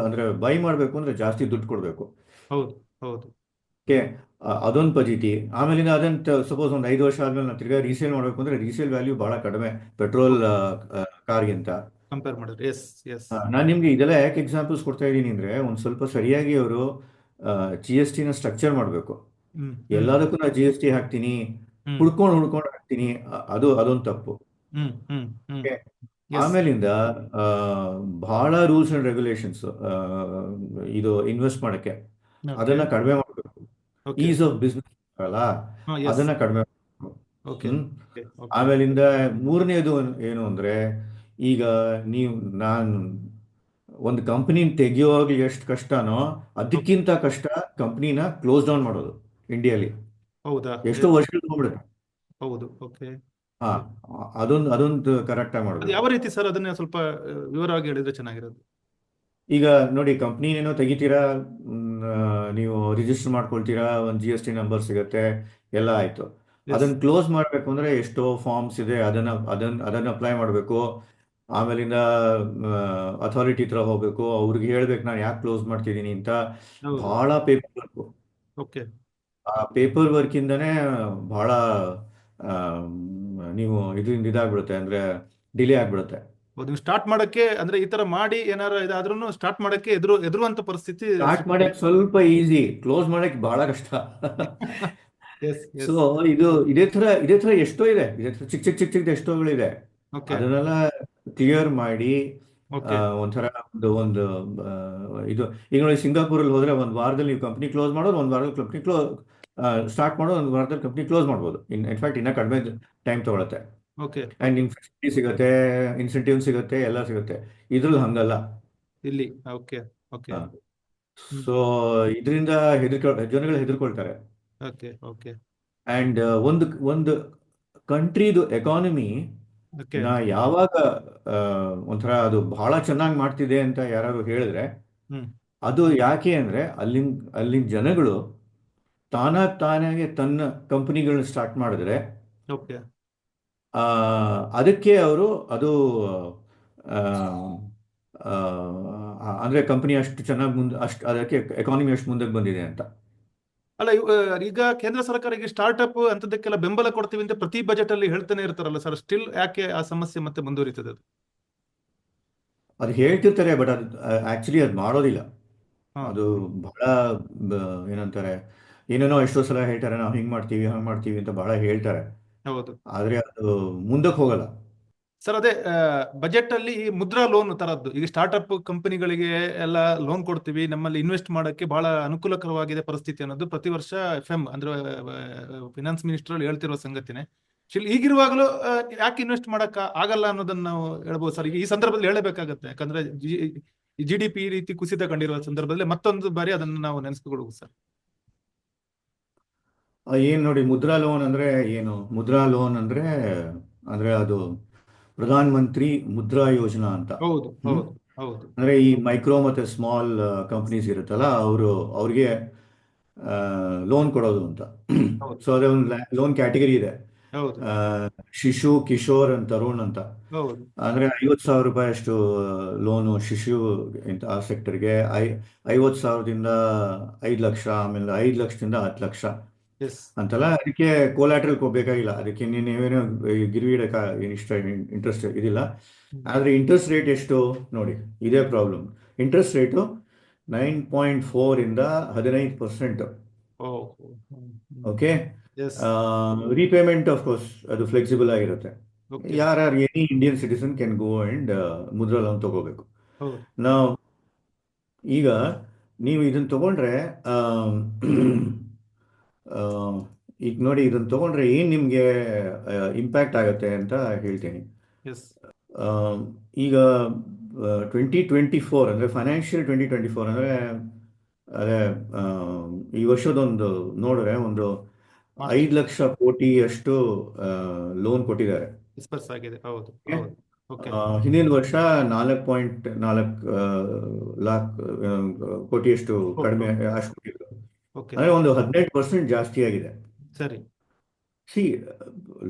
ಅಂದ್ರೆ ಬೈ ಮಾಡಬೇಕು ಅಂದ್ರೆ ಜಾಸ್ತಿ ದುಡ್ಡು ಕೊಡಬೇಕು. ಹೌದು ಹೌದು. ಓಕೆ. ಅದೊಂದು ಪಜಿಟಿ. ಆಮೇಲಿಂದ ಅದನ್ನ ಸಪೋಸ್ ಒಂದು 5 ವರ್ಷ ಆದ್ಮೇಲೆ ನಾವು ತಿರ್ಗಾ ರೀಸೇಲ್ ಮಾಡಬೇಕು ಅಂದ್ರೆ ರೀಸೇಲ್ ವ್ಯಾಲ್ಯೂ ಬಹಳ ಕಡಿಮೆ ಪೆಟ್ರೋಲ್ ಕಾರ್ಗಿಂತ. ಕಂಪೇರ್ ಮಾಡಿದ್ರೆ. Yes yes. ನಾನು ನಿಮ್ಗೆ ಇದೆಲ್ಲ ಯಾಕೆ ಎಕ್ಸಾಂಪಲ್ಸ್ ಕೊಡ್ತಾ ಇದ್ದೀನಿ ಅಂದ್ರೆ ಒಂದು ಸ್ವಲ್ಪ ಸರಿಯಾಗಿ ಅವರು ಜಿ ಎಸ್ ಟಿನ ಸ್ಟ್ರಕ್ಚರ್ ಮಾಡಬೇಕು. ಹ್ಮ್ ಹ್ಮ್ ಎಲ್ಲದಕ್ಕೂ ನಾನು ಜಿ ಎಸ್ ಟಿ ಹಾಕ್ತೀನಿ, ಹ್ಮ್ ಹುಡ್ಕೊಂಡು ಹಾಕ್ತೀನಿ, ಅದೊಂದು ತಪ್ಪು. ಹ್ಮ್ ಹ್ಮ್ ಹ್ಮ್. Okay. ಎಸ್. ಆಮೇಲಿಂದ ಆ, ಬಹಳ ರೂಲ್ಸ್ ಅಂಡ್ ರೆಗ್ಯುಲೇಷನ್ಸ್ ಇದು ಇನ್ವೆಸ್ಟ್ ಮಾಡಕ್ಕೆ ಓಕೆ. ಅದನ್ನ ಕಡಿಮೆ ಮಾಡಬೇಕು. ಓಕೆ. ಈಸ್ ಆಫ್ ಬಿಸ್ನೆಸ್ ಅಲ್ಲ, ಹಾ. ಎಸ್. ಅದನ್ನ ಕಡಿಮೆ ಮಾಡಬೇಕು. ಓಕೆ. ಹ್ಮ್. ಓಕೆ. ಓಕೆ. ಆಮೇಲಿಂದ ಮೂರನೇದು ಏನು ಅಂದ್ರೆ, ಈಗ ನೀವು ನಾನು ಒಂದು ಕಂಪನಿ ತೆಗೆಯುವಾಗ ಎಷ್ಟು ಕಷ್ಟನೋ ಅದಕ್ಕಿಂತ ಕಷ್ಟ ಕಂಪ್ನಿನ ಕ್ಲೋಸ್ ಡೌನ್ ಮಾಡೋದು ಇಂಡಿಯಾಲಿ. ಹೌದಾ? ಎಷ್ಟೋ ವರ್ಷಗಳು ತಗೊಂಡ್ಬಿಡುತ್ತೆ. ಹೌದು. ಓಕೆ. ಹಾ, ಅದೊಂದು ಕರೆಕ್ಟಾಗಿ ಅದು ಮಾಡಬೇಕು. ಯಾವ ರೀತಿ ಸರ್? ಅದನ್ನ ಸ್ವಲ್ಪ ವಿವರವಾಗಿ ಹೇಳಿದ್ರೆ ಚೆನ್ನಾಗಿರೋದು. ಈಗ ನೋಡಿ, ಕಂಪ್ನಿನೇನೋ ತೆಗಿತೀರಾ, ನೀವು ರಿಜಿಸ್ಟರ್ ಮಾಡ್ಕೊಳ್ತೀರಾ, ಒಂದು ಜಿ ಎಸ್ ಟಿ ನಂಬರ್ ಸಿಗುತ್ತೆ, ಎಲ್ಲ ಆಯ್ತು. ಎಸ್. ಅದನ್ನ ಕ್ಲೋಸ್ ಮಾಡಬೇಕು ಅಂದ್ರೆ ಎಷ್ಟೋ ಫಾರ್ಮ್ಸ್ ಇದೆ, ಅದನ್ನ ಅಪ್ಲೈ ಮಾಡಬೇಕು. ಆಮೇಲಿಂದ ಅಥಾರಿಟಿ ಹತ್ರ ಹೋಗ್ಬೇಕು, ಅವ್ರಿಗೆ ಹೇಳ್ಬೇಕು ನಾನು ಯಾಕೆ ಕ್ಲೋಸ್ ಮಾಡ್ತಿದ್ದೀನಿ ಅಂತ. ಹೌದು. ಬಹಳ ಪೇಪರ್ ವರ್ಕ್. ಓಕೆ. ಆ ಪೇಪರ್ ವರ್ಕ್ ಇಂದನೇ ಬಹಳ ಆಮ್, ನೀವು ಇದರಿಂದ ಇದಾಗ್ಬಿಡುತ್ತೆ, ಅಂದ್ರೆ ಡಿಲೇ ಆಗ್ಬಿಡುತ್ತೆ. ನೀವು ಸ್ಟಾರ್ಟ್ ಮಾಡಕ್ಕೆ, ಅಂದ್ರೆ ಈ ತರ ಮಾಡಿ ಏನಾರ ಇದಾದ್ರೂ ಸ್ಟಾರ್ಟ್ ಮಾಡಕ್ಕೆ ಎದುರುವಂತ ಪರಿಸ್ಥಿತಿ ಸ್ಟಾರ್ಟ್ ಮಾಡಕ್ ಸ್ವಲ್ಪ ಈಸಿ, ಕ್ಲೋಸ್ ಮಾಡಕ್ ಬಹಳ ಕಷ್ಟ. Yes so yes. ಇದೇ ಥರ ಎಷ್ಟೋ ಇದೆ, ಇದೇ ಥರ ಚಿಕ್ಕ ಎಷ್ಟೋಗಳಿದೆ. ಓಕೆ. ಅದನ್ನೆಲ್ಲ ಕ್ಲಿಯರ್ ಮಾಡಿ ಓಕೆ. ಒಂಥರ ಒಂದು ಇದು. ಈಗ ನೋಡಿ, ಸಿಂಗಾಪುರಲ್ಲಿ ಹೋದ್ರೆ ಒಂದು ವಾರದಲ್ಲಿ ನೀವು ಕಂಪ್ನಿ ಕ್ಲೋಸ್ ಮಾಡೋದು, ಒಂದು ವಾರದಲ್ಲಿ ಕಂಪ್ನಿ ಸ್ಟಾರ್ಟ್ ಮಾಡೋದು, ಒಂದು ವಾರದಲ್ಲಿ ಕಂಪ್ನಿ ಕ್ಲೋಸ್ ಮಾಡ್ಬೋದು. ಇನ್ಫ್ಯಾಕ್ಟ್ ಇನ್ನೂ ಕಡಿಮೆ ಟೈಮ್ ತಗೊಳುತ್ತೆ. ಓಕೆ. ಆ್ಯಂಡ್ ಫೆಸಿಲಿಟಿ ಸಿಗುತ್ತೆ, ಇನ್ಸೆಂಟಿವ್ ಸಿಗುತ್ತೆ, ಎಲ್ಲ ಸಿಗುತ್ತೆ. ಇದ್ರಲ್ಲಿ ಹಂಗಲ್ಲ. ಇಲ್ಲಿ. ಓಕೆ. ಓಕೆ. ಹ್ಮ್. ಸೊ ಇದರಿಂದ ಜನಗಳು ಹೆದರ್ಕೊಳ್ತಾರೆ. ಓಕೆ. ಓಕೆ. ಆ್ಯಂಡ್ ಒಂದು ಕಂಟ್ರಿದು ಎಕಾನಮಿ ಓಕೆ. ಯಾವಾಗ ಆ, ಒಂಥರ ಅದು ಬಹಳ ಚೆನ್ನಾಗಿ ಮಾಡ್ತಿದೆ ಅಂತ ಯಾರು ಹೇಳಿದ್ರೆ, ಹ್ಮ್. ಅದು ಯಾಕೆ ಅಂದ್ರೆ ಅಲ್ಲಿನ ಜನಗಳು ತಾನಾಗೆ ತನ್ನ ಕಂಪನಿಗಳನ್ನ ಸ್ಟಾರ್ಟ್ ಮಾಡಿದ್ರೆ ಓಕೆ. ಆ, ಅದಕ್ಕೆ ಅವರು ಅದು ಆ, ಆ, ಅಂದ್ರೆ ಕಂಪನಿ ಅಷ್ಟು ಚೆನ್ನಾಗಿ ಅದಕ್ಕೆ ಎಕಾನಮಿ ಅಷ್ಟು ಮುಂದಕ್ಕೆ ಬಂದಿದೆ ಅಂತ. ಅಲ್ಲ, ಈಗ ಕೇಂದ್ರ ಸರ್ಕಾರ ಈಗ ಸ್ಟಾರ್ಟ್ಅಪ್ ಅಂತದಕ್ಕೆಲ್ಲ ಬೆಂಬಲ ಕೊಡ್ತೀವಿ ಅಂತ ಪ್ರತಿ ಬಜೆಟ್ ಅಲ್ಲಿ ಹೇಳ್ತಾನೆ ಇರ್ತಾರಲ್ಲ ಸರ್. ಸ್ಟಿಲ್ ಯಾಕೆ ಆ ಸಮಸ್ಯೆ ಮತ್ತೆ ಮುಂದುವರಿತದೆ ಅದು? ಅದು ಹೇಳ್ತಿರ್ತಾರೆ, ಬಟ್ ಅದು ಆಕ್ಚುಲಿ ಅದು ಮಾಡೋದಿಲ್ಲ. ಹಾ. ಅದು ಬಹಳ ಏನಂತಾರೆ, ಏನೇನೋ ಎಷ್ಟೋ ಸಲ ಹೇಳ್ತಾರೆ, ನಾವು ಹಿಂಗೆ ಮಾಡ್ತೀವಿ ಹಂಗೆ ಮಾಡ್ತೀವಿ ಅಂತ ಬಹಳ ಹೇಳ್ತಾರೆ, ಹೌದು ಆದರೆ ಅದು ಮುಂದಕ್ಕೆ ಹೋಗಲ್ಲ. ಸರ್. ಅದೇ ಬಜೆಟ್ ಅಲ್ಲಿ ಈ ಮುದ್ರಾ ಲೋನ್ ತರದ್ದು, ಈಗ ಸ್ಟಾರ್ಟ್ಅಪ್ ಕಂಪನಿಗಳಿಗೆ ಎಲ್ಲ ಲೋನ್ ಕೊಡ್ತೀವಿ, ನಮ್ಮಲ್ಲಿ ಇನ್ವೆಸ್ಟ್ ಮಾಡಕ್ಕೆ ಬಹಳ ಅನುಕೂಲಕರವಾಗಿದೆ ಪರಿಸ್ಥಿತಿ ಅನ್ನೋದು ಪ್ರತಿ ವರ್ಷ ಎಫ್.ಎಂ ಅಂದ್ರೆ ಫಿನಾನ್ಸ್ ಮಿನಿಸ್ಟರ್ ಅಲ್ಲಿ ಹೇಳ್ತಿರೋ ಸಂಗತಿನೇ. ಈಗಿರುವಾಗಲೂ ಯಾಕೆ ಇನ್ವೆಸ್ಟ್ ಮಾಡಕ್ ಆಗಲ್ಲ ಅನ್ನೋದನ್ನ ನಾವು ಹೇಳ್ಬೋದು ಸರ್. ಈಗ ಈ ಸಂದರ್ಭದಲ್ಲಿ ಹೇಳಬೇಕಾಗತ್ತೆ, ಯಾಕಂದ್ರೆ GDP ಈ ರೀತಿ ಕುಸಿತ ಕಂಡಿರುವ ಸಂದರ್ಭದಲ್ಲಿ ಮತ್ತೊಂದು ಬಾರಿ ಅದನ್ನು ನಾವು ನೆನೆಸ್ಕೊಳ್ಬೇಕು ಸರ್. ಏನು ನೋಡಿ, ಮುದ್ರಾ ಲೋನ್ ಅಂದ್ರೆ ಏನು? ಮುದ್ರಾ ಲೋನ್ ಅಂದ್ರೆ ಅದು ಪ್ರಧಾನ ಮಂತ್ರಿ ಮುದ್ರಾ ಯೋಜನಾ ಅಂತ. ಹೌದು ಹೌದು ಹೌದು ಅಂದ್ರೆ ಈ ಮೈಕ್ರೋ ಮತ್ತೆ ಸ್ಮಾಲ್ ಕಂಪ್ನೀಸ್ ಇರುತ್ತಲ್ಲ, ಅವ್ರಿಗೆ ಲೋನ್ ಕೊಡೋದು ಅಂತ. ಹೌದು. ಸೊ ಅದೇ ಒಂದು ಲೋನ್ ಕ್ಯಾಟಗರಿ ಇದೆ. ಹೌದು ಆ, ಶಿಶು ಕಿಶೋರ್ ಅಂತ ತರುಣ್ ಅಂತ. ಹೌದು ಅಂದ್ರೆ 50,000 ರೂಪಾಯಿ ಅಷ್ಟು ಲೋನು ಶಿಶು ಆ ಸೆಕ್ಟರ್ಗೆ, 50,000ದಿಂದ 5 ಲಕ್ಷ, ಆಮೇಲೆ 5 ಲಕ್ಷದಿಂದ 10 ಲಕ್ಷ ಎಸ್ ಅಂತಲ್ಲ. ಅದಕ್ಕೆ ಕೋಲಾಟ್ರಲ್ ಬೇಕಾಗಿಲ್ಲ, ಅದಕ್ಕೆ ನೀವೇನೋ ಗಿರ್ವಿ ಇಡಕ ಇಷ್ಟ ಇಂಟ್ರೆಸ್ಟ್ ಇದಿಲ್ಲ. ಆದ್ರೆ ಇಂಟ್ರೆಸ್ಟ್ ರೇಟ್ ಎಷ್ಟು ನೋಡಿ, ಇದೇ ಪ್ರಾಬ್ಲಮ್. ಇಂಟ್ರೆಸ್ಟ್ ರೇಟು 9.4 ಇಂದ 15%. Oh okay. Yes repayment of course ಅದು ಫ್ಲೆಕ್ಸಿಬಲ್ ಆಗಿರುತ್ತೆ. ಓಕೆ ಯಾರ್ಯಾರು any Indian citizen can go and Mudra loan ತಗೋಬೇಕು. ಹೌದು ನಾವು ಈಗ ನೀವು ಇದನ್ನ ತಗೊಂಡ್ರೆ ಆಮ್, ಆ, ಈಗ ನೋಡಿ, ಇದನ್ನ ತಗೊಂಡ್ರೆ ಏನ್ ನಿಮ್ಗೆ ಇಂಪ್ಯಾಕ್ಟ್ ಆಗುತ್ತೆ ಅಂತ ಹೇಳ್ತೀನಿ. ಎಸ್ ಆಮ್, ಈಗ 2024 ಅಂದ್ರೆ ಫೈನಾನ್ಷಿಯಲ್ 2024 ಅಂದ್ರೆ ಅದೇ ಈ ವರ್ಷದೊಂದು ನೋಡಿದ್ರೆ ಒಂದು ಮಾರ್ಚ್ 5 ಲಕ್ಷ ಕೋಟಿಯಷ್ಟು ಲೋನ್ ಕೊಟ್ಟಿದ್ದಾರೆ. ಡಿಸ್ಪರ್ಸ್ ಆಗಿದೆ. ಹೌದು Okay? ಹೌದು ಓಕೆ ಹಿಂದಿನ ವರ್ಷ 4.4 ಕೋಟಿಯಷ್ಟು ಕಡಿಮೆ ಅಷ್ಟು ಕೊಟ್ಟಿದ್ರು. ಓಕೆ ಅಂದ್ರೆ ಒಂದು 18% ಜಾಸ್ತಿ ಆಗಿದೆ. ಸರಿ ಸಿ,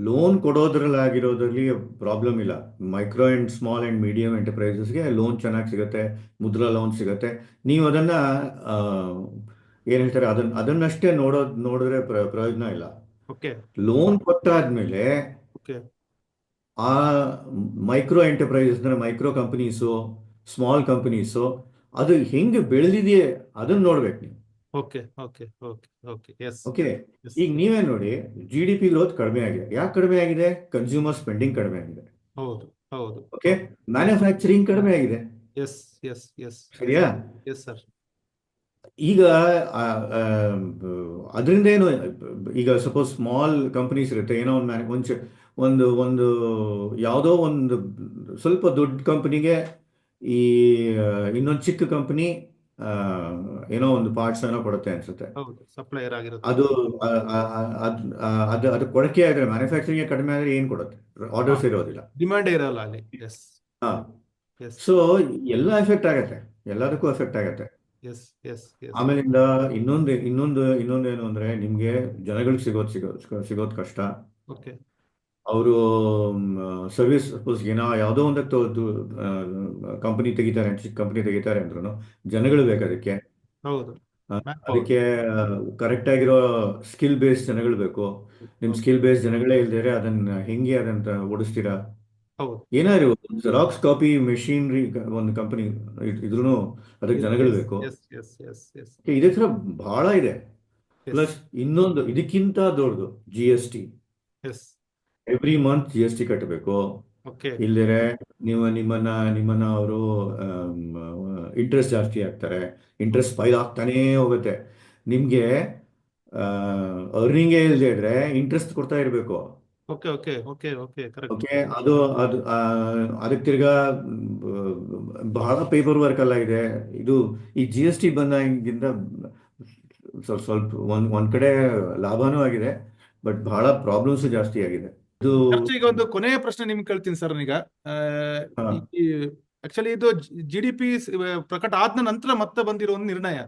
ಲೋನ್ ಕೊಡೋದ್ರಲ್ಲಾಗಿರೋದ್ರಲ್ಲಿ ಪ್ರಾಬ್ಲಮ್ ಇಲ್ಲ. Micro and small and medium ಎಂಟರ್ಪ್ರೈಸಸ್ಗೆ ಲೋನ್ ಚೆನ್ನಾಗಿ ಸಿಗುತ್ತೆ, ಮುದ್ರಾ ಲೋನ್ ಸಿಗುತ್ತೆ. ನೀವು ಅದನ್ನ ಆ, ಏನ್ ಹೇಳ್ತಾರೆ, ಅದನ್ನಷ್ಟೇ ನೋಡಿದ್ರೆ ಪ್ರಯೋಜನ ಇಲ್ಲ. ಓಕೆ ಲೋನ್ ಕೊಟ್ಟಾದ್ಮೇಲೆ ಓಕೆ ಆ ಮೈಕ್ರೋ ಎಂಟರ್ಪ್ರೈಸಸ್ ಅಂದ್ರೆ ಮೈಕ್ರೋ ಕಂಪನೀಸು, ಸ್ಮಾಲ್ ಕಂಪನೀಸು, ಅದು ಹೆಂಗೆ ಬೆಳೆದಿದೆಯೇ ಅದನ್ನ ನೋಡ್ಬೇಕು ನೀವು. Okay okay okay okay yes okay. Yes ಈಗ ನೀವೇ ನೋಡಿ, GDP ಗ್ರೋತ್ ಕಡಿಮೆ ಆಗಿದೆ. ಯಾಕೆ ಕಡಿಮೆ ಆಗಿದೆ? ಕನ್ಸ್ಯೂಮರ್ ಸ್ಪೆಂಡಿಂಗ್ ಕಡಿಮೆ ಆಗಿದೆ. ಹೌದು ಹೌದು ಓಕೆ. ಮ್ಯಾನುಫ್ಯಾಕ್ಚರಿಂಗ್ ಕಡಿಮೆ ಆಗಿದೆ. ಎಸ್ ಎಸ್ ಎಸ್ ಸರಿಯಾ? ಎಸ್ ಸರ್ ಈಗ ಅದರಿಂದ ಏನು, ಈಗ ಸಪೋಸ್ ಸ್ಮಾಲ್ ಕಂಪನೀಸ್ ಇರುತ್ತೆ, ಏನೋ ಒಂದು ಒಂದು ಯಾವುದೋ ಒಂದು ಸ್ವಲ್ಪ ದೊಡ್ಡ ಕಂಪನಿಗೆ ಈ ಇನ್ನೊಂದು ಚಿಕ್ಕ ಕಂಪನಿ ಏನೋ ಒಂದು ಪಾರ್ಟ್ಸ್ ಏನೋ ಕೊಡುತ್ತೆ ಅನ್ಸುತ್ತೆ. ಹೌದು ಸಪ್ಲೈಯರ್ ಆಗಿರುತ್ತೆ. ಅದು ಅದು ಕೊಡಕ್ಕೆ ಆದ್ರೆ, ಮ್ಯಾನುಫ್ಯಾಕ್ಚರಿಂಗ್ ಕಡಿಮೆ ಆದ್ರೆ ಏನ್ ಕೊಡುತ್ತೆ? ಆರ್ಡರ್ಸ್ ಇರೋದಿಲ್ಲ. ಡಿಮ್ಯಾಂಡ್ ಇರಲ್ಲ ಅಲ್ಲಿ. ಎಸ್ ಹಾ. ಎಸ್ ಸೊ ಎಲ್ಲ ಎಫೆಕ್ಟ್ ಆಗತ್ತೆ, ಎಲ್ಲದಕ್ಕೂ ಎಫೆಕ್ಟ್ ಆಗತ್ತೆ. ಎಸ್ ಎಸ್ ಎಸ್ ಆಮೇಲಿಂದ ಇನ್ನೊಂದು ಏನು ಅಂದ್ರೆ, ನಿಮ್ಗೆ ಜನಗಳಿಗೆ ಸಿಗೋದ್ ಕಷ್ಟ. ಓಕೆ ಅವರು ಸರ್ವಿಸ್ ಸಪೋಸ್ ಯಾವುದೋ ಒಂದು ಕಂಪನಿ ತೆಗಿತಾರೆ, ಚಿಕ್ಕ ಕಂಪನಿ ತೆಗಿತಾರೆ ಅಂದ್ರೂ ಜನಗಳು ಬೇಕು ಅದಕ್ಕೆ. ಹೌದು ಆ, ಮ್ಯಾನ್ ಪವರ್. ಅದಕ್ಕೆ ಕರೆಕ್ಟ್ ಆಗಿರೋ ಸ್ಕಿಲ್ ಬೇಸ್ಡ್ ಜನಗಳು ಬೇಕು. ನಿಮ್ ಸ್ಕಿಲ್ ಬೇಸ್ಡ್ ಜನಗಳೇ ಇಲ್ದಿದ್ರೆ ಅದನ್ನ ಓಡಿಸ್ತೀರಾ? ಹೌದು ಏನಾದ್ರು ಜೆರಾಕ್ಸ್ ಕಾಪಿ ಮೆಷಿನರಿ ಒಂದು ಕಂಪನಿ ಇದ್ರೂ ಅದಕ್ಕೆ ಜನಗಳು ಬೇಕು. ಎಸ್ ಎಸ್ ಎಸ್ ಎಸ್ ಇದೇ ತರ ಬಹಳ ಇದೆ. ಎಸ್ ಪ್ಲಸ್ ಇನ್ನೊಂದು ಇದಕ್ಕಿಂತ ದೊಡ್ಡದು GST. Yes every month GST ಕಟ್ಟಬೇಕು. ಓಕೆ ಇಲ್ದಿರೆ ನಿಮ್ಮನ್ನ ಅವರು ಇಂಟ್ರೆಸ್ಟ್ ಜಾಸ್ತಿ ಆಗ್ತಾರೆ. ಇಂಟ್ರೆಸ್ಟ್ ಫೈಲ್ ಆಗ್ತಾನೇ ಹೋಗುತ್ತೆ. ನಿಮ್ಗೆ ಅರ್ನಿಂಗೇ ಇಲ್ಲದೆ ಇದ್ರೆ ಇಂಟ್ರೆಸ್ಟ್ ಕೊಡ್ತಾ ಇರಬೇಕು. Okay okay okay okay correct. Okay. ಅದು ಅದಕ್ಕೆ ತಿರ್ಗಾ ಬಹಳ ಪೇಪರ್ ವರ್ಕ್ ಎಲ್ಲ ಇದೆ. ಇದು ಈ GST ಬಂದಾಗಿಂದ ಸ್ವಲ್ಪ ಒಂದ್ ಕಡೆ ಲಾಭನೂ ಆಗಿದೆ, ಬಟ್ ಬಹಳ ಪ್ರಾಬ್ಲಮ್ಸ್ ಜಾಸ್ತಿ ಆಗಿದೆ. ಇದು ಈಗ ಒಂದು ಕೊನೆಯ ಪ್ರಶ್ನೆ ನಿಮ್ಗೆ ಕೇಳ್ತೀನಿ ಸರ್. ಈಗ ಹಾ, ಆಕ್ಚುಲಿ ಇದು GDP ಪ್ರಕಟ ಆದ ನಂತರ ಮತ್ತೆ ಬಂದಿರೋ ಒಂದು ನಿರ್ಣಯ,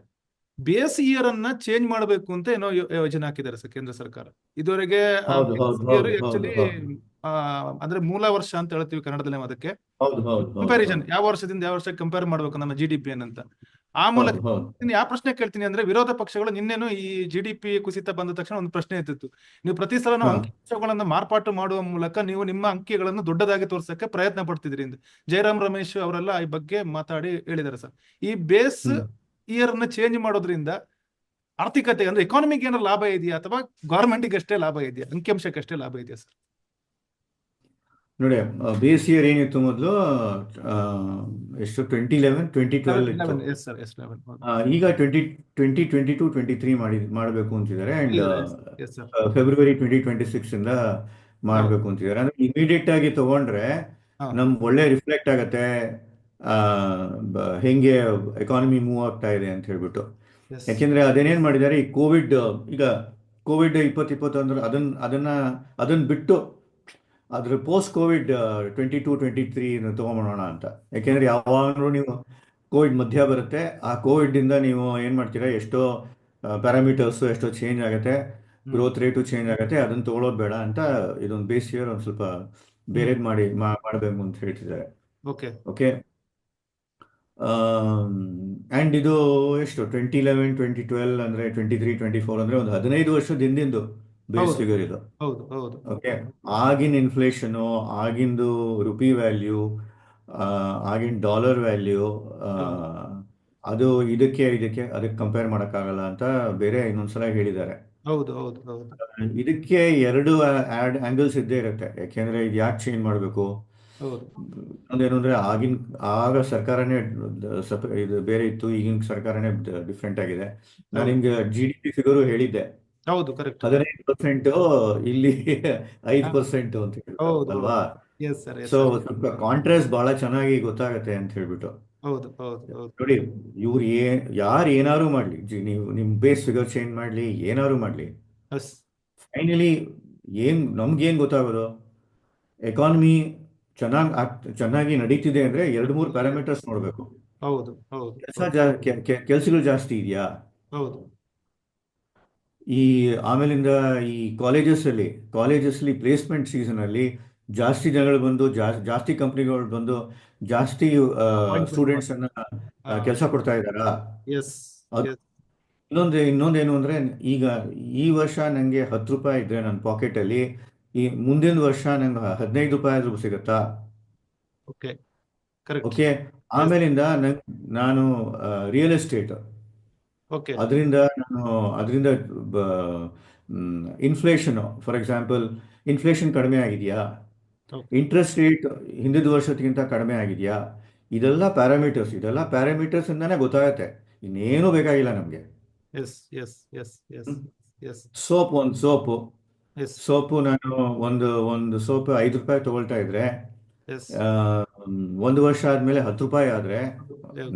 ಬೇಸ್ ಇಯರ್ ಅನ್ನ ಚೇಂಜ್ ಮಾಡಬೇಕು ಅಂತ ಏನೋ ಯೋಜನೆ ಹಾಕಿದ್ದಾರೆ ಸರ್ ಕೇಂದ್ರ ಸರ್ಕಾರ. ಇದುವರೆಗೆ ಹೌದು ಹೌದು ಹೌದು ಹೌದು ಆಕ್ಚುಲಿ ಹೌದು ಅಂದ್ರೆ ಮೂಲ ವರ್ಷ ಅಂತ ಹೇಳ್ತೀವಿ ಕನ್ನಡದಲ್ಲಿ ನಾವು ಅದಕ್ಕೆ. ಹೌದು ಹೌದು ಹೌದು ಕಂಪ್ಯಾರಿಸನ್ ಯಾವ ವರ್ಷದಿಂದ ಯಾವ ವರ್ಷಕ್ಕೆ ಕಂಪೇರ್ ಮಾಡ್ಬೇಕು ನಮ್ಮ GDP ಅಂತ. ಆ ಮೂಲಕ ಹೌದು ಹೌದು ಯಾವ ಪ್ರಶ್ನೆ ಕೇಳ್ತೀನಿ ಅಂದ್ರೆ, ವಿರೋಧ ಪಕ್ಷಗಳು ನಿನ್ನೇನು ಈ GDP ಕುಸಿತ ಬಂದ ತಕ್ಷಣ ಒಂದು ಪ್ರಶ್ನೆ ಎತ್ತಿತ್ತು. ನೀವು ಪ್ರತಿ ಸಲ ಹಾ, ಅಂಕಿಅಂಶಗಳನ್ನ ಮಾರ್ಪಾಟು ಮಾಡುವ ಮೂಲಕ ನೀವು ನಿಮ್ಮ ಅಂಕಿಗಳನ್ನು ದೊಡ್ಡದಾಗಿ ತೋರ್ಸಕ್ಕೆ ಪ್ರಯತ್ನ ಪಡ್ತಿದ್ರಿ ಅಂತ ಜಯರಾಮ್ ರಮೇಶ್ ಅವರೆಲ್ಲ ಈ ಬಗ್ಗೆ ಮಾತಾಡಿ ಹೇಳಿದ್ದಾರೆ ಸರ್. ಈ ಬೇಸ್ ಹ್ಮ್. ಇಯರ್ ಅನ್ನ ಚೇಂಜ್ ಮಾಡೋದ್ರಿಂದ ಆರ್ಥಿಕತೆ ಅಂದ್ರೆ ಎಕಾನಮಿಗೆ ಏನಾದ್ರು ಲಾಭ ಇದೆಯಾ, ಅಥವಾ ಗವರ್ಮೆಂಟ್ಗೆ ಅಷ್ಟೇ ಲಾಭ ಇದೆಯಾ, ಅಂಕಿಅಂಶಕ್ಕೆ ಲಾಭ ಇದೆಯಾ ಸರ್? ನೋಡಿ, ಬೇಸ್ ಇಯರ್ ಏನಿತ್ತು ಮೊದಲು, ಎಷ್ಟು 2011 2012 ಇತ್ತು. ಎಸ್ ಸರ್ ಎಸ್ ಈಗ 2022-23 ಮಾಡಬೇಕು ಅಂತಿದ್ದಾರೆ. ಅಂಡ್ ಎಸ್ ಸರ್ ಫೆಬ್ರವರಿ 2026 ಇಂದ ಮಾಡಬೇಕು ಅಂತಿದ್ದಾರೆ. ಅಂದ್ರೆ ಇಮಿಡಿಯೇಟ್ ಆಗಿ ತಗೊಂಡ್ರೆ ಹಾ ಒಳ್ಳೆ ರಿಫ್ಲೆಕ್ಟ್ ಆಗತ್ತೆ ಆ, ಹೆಂಗೆ ಎಕಾನಮಿ ಮೂವ್ ಆಗ್ತಾ ಇದೆ ಅಂತ ಹೇಳ್ಬಿಟ್ಟು. ಎಸ್ ಯಾಕೆಂದ್ರೆ ಅದೇನೇನ್ ಮಾಡಿದ್ದಾರೆ, ಈ ಈಗ ಕೋವಿಡ್ 2021 ಅದನ್ನ ಬಿಟ್ಟು ಅದ್ರ ಪೋಸ್ಟ್ ಕೋವಿಡ್ 22-23 ತಗೊಂಬೋಣ ಅಂತ. ಯಾಕೆಂದ್ರೆ ಯಾವಾಗಲೂ ನೀವು ಕೋವಿಡ್ ಮಧ್ಯ ಬರುತ್ತೆ, ಆ ಕೋವಿಡ್ ಇಂದ ನೀವು ಏನ್ ಮಾಡ್ತೀರಾ, ಎಷ್ಟೋ ಪ್ಯಾರಾಮೀಟರ್ಸ್ ಎಷ್ಟೋ ಚೇಂಜ್ ಆಗುತ್ತೆ. ಗ್ರೋತ್ ರೇಟು ಚೇಂಜ್ ಆಗುತ್ತೆ, ಅದನ್ನ ತಗೊಳ್ಳೋದು ಬೇಡ ಅಂತ ಇದೊಂದು ಬೇಸ್ ಇಯರ್ ಒಂದು ಸ್ವಲ್ಪ ಬೇರೆದ್ ಮಾಡಬೇಕು ಅಂತ ಹೇಳ್ತಿದ್ದಾರೆ. ಓಕೆ. ಓಕೆ. ಆ್ಯಂಡ್ ಇದು ಎಷ್ಟು 2011 2012 ಅಂದರೆ 23 24 ಅಂದರೆ ಒಂದು 15 ವರ್ಷದ ಹಿಂದಿಂದು ಬೇಸ್ ಹೌದು. ಫಿಗರ್ ಇದು. ಹೌದು ಹೌದು ಓಕೆ. ಆಗಿನ ಇನ್ಫ್ಲೇಷನು, ಆಗಿಂದು ರುಪಿ ವ್ಯಾಲ್ಯೂ, ಆಗಿನ ಡಾಲರ್ ವ್ಯಾಲ್ಯೂ, ಅದು ಅದಕ್ಕೆ ಕಂಪೇರ್ ಮಾಡೋಕ್ಕಾಗಲ್ಲ ಅಂತ ಬೇರೆ ಇನ್ನೊಂದ್ಸಲ ಹೇಳಿದ್ದಾರೆ. ಹೌದು ಹೌದು ಹೌದು ಇದಕ್ಕೆ ಎರಡು ಆಂಗಲ್ಸ್ ಇದ್ದೇ ಇರುತ್ತೆ. ಯಾಕೆಂದ್ರೆ ಇದು ಯಾಕೆ ಚೇಂಜ್ ಮಾಡಬೇಕು? ಹೌದು ಒಂದೇನು ಅಂದ್ರೆ ಆಗ ಸರ್ಕಾರನೇ ಇದು ಬೇರೆ ಇತ್ತು, ಈಗಿನ ಸರ್ಕಾರನೇ ಡಿಫ್ರೆಂಟ್ ಆಗಿದೆ. ನಾನು ನಿಮ್ಗೆ GDP ಫಿಗರು ಹೇಳಿದ್ದೆ, ಹೌದು ಕರೆಕ್ಟ್. 15% ಇಲ್ಲಿ 5% ಅಂತ ಹೇಳ್ಬಿಟ್ಟು ಹೌದು ಅಲ್ವಾ? S sir. ಸೊ ಸ್ವಲ್ಪ ಕಾಂಟ್ರಾಸ್ಟ್ ಬಹಳ ಚೆನ್ನಾಗಿ ಗೊತ್ತಾಗತ್ತೆ ಅಂತ ಹೇಳ್ಬಿಟ್ಟು. ಹೌದು ಹೌದು ಹೌದು ನೋಡಿ, ಇವ್ರು ಯಾರು ಏನಾದ್ರು ಮಾಡ್ಲಿ, ನೀವು ನಿಮ್ ಬೇಸ್ ಫಿಗರ್ ಚೇಂಜ್ ಮಾಡ್ಲಿ, ಏನಾದ್ರು ಮಾಡ್ಲಿ, ಎಸ್ ಫೈನಲಿ ನಮ್ಗೇನ್ ಗೊತ್ತಾಗೋದು? ಎಕಾನಮಿ ಚೆನ್ನಾಗಿ ನಡೀತಿದೆ ಅಂದ್ರೆ 2-3 ಪ್ಯಾರಾಮೀಟರ್ಸ್ ನೋಡ್ಬೇಕು. ಹೌದು ಹೌದು ಕೆಲ್ಸಗಳು ಜಾಸ್ತಿ ಇದೆಯಾ, ಹೌದು ಆಮೇಲಿಂದ ಈ ಕಾಲೇಜಸ್ ಪ್ಲೇಸ್ಮೆಂಟ್ ಸೀಸನ್ ಅಲ್ಲಿ ಜಾಸ್ತಿ ಜನಗಳು ಬಂದು, ಜಾಸ್ತಿ ಕಂಪ್ನಿಗಳು ಬಂದು, ಜಾಸ್ತಿ ಸ್ಟೂಡೆಂಟ್ಸ್ ಅನ್ನ ಕೆಲಸ ಕೊಡ್ತಾ ಇದ್ದಾರಾ? ಎಸ್ ಇನ್ನೊಂದೇನು ಅಂದ್ರೆ, ಈಗ ಈ ವರ್ಷ ನಂಗೆ 10 ರೂಪಾಯಿ ಇದ್ರೆ ನನ್ನ ಪಾಕೆಟ್ ಅಲ್ಲಿ, ಈ ಮುಂದಿನ ವರ್ಷ ನಂಗೆ 15 ರೂಪಾಯಿ ಆದ್ರೂ ಸಿಗತ್ತಾ? Okay correct. ಓಕೆ. ಆಮೇಲಿಂದ ನಾನು ರಿಯಲ್ ಎಸ್ಟೇಟ್, ಓಕೆ ಅದರಿಂದ ಇನ್ಫ್ಲೇಷನ್, ಫಾರ್ ಎಕ್ಸಾಂಪಲ್ ಇನ್ಫ್ಲೇಷನ್ ಕಡಿಮೆ ಆಗಿದೆಯಾ, ಇಂಟ್ರೆಸ್ಟ್ ರೇಟ್ ಹಿಂದಿನ ವರ್ಷಕ್ಕಿಂತ ಕಡಿಮೆ ಆಗಿದೆಯಾ, ಇದೆಲ್ಲ ಪ್ಯಾರಾಮೀಟರ್ಸ್ ಇಂದಾನೆ ಗೊತ್ತಾಗತ್ತೆ. ಇನ್ನೇನು ಬೇಕಾಗಿಲ್ಲ ನಮ್ಗೆ. Yes yes yes yes yes soap ನಾನು ಒಂದು ಸೋಪ್ 5 ರೂಪಾಯಿ ತಗೊಳ್ತಾ ಇದ್ರೆ, ಎಸ್ 1 ವರ್ಷ ಆದ್ಮೇಲೆ 10 ರೂಪಾಯಿ ಆದ್ರೆ,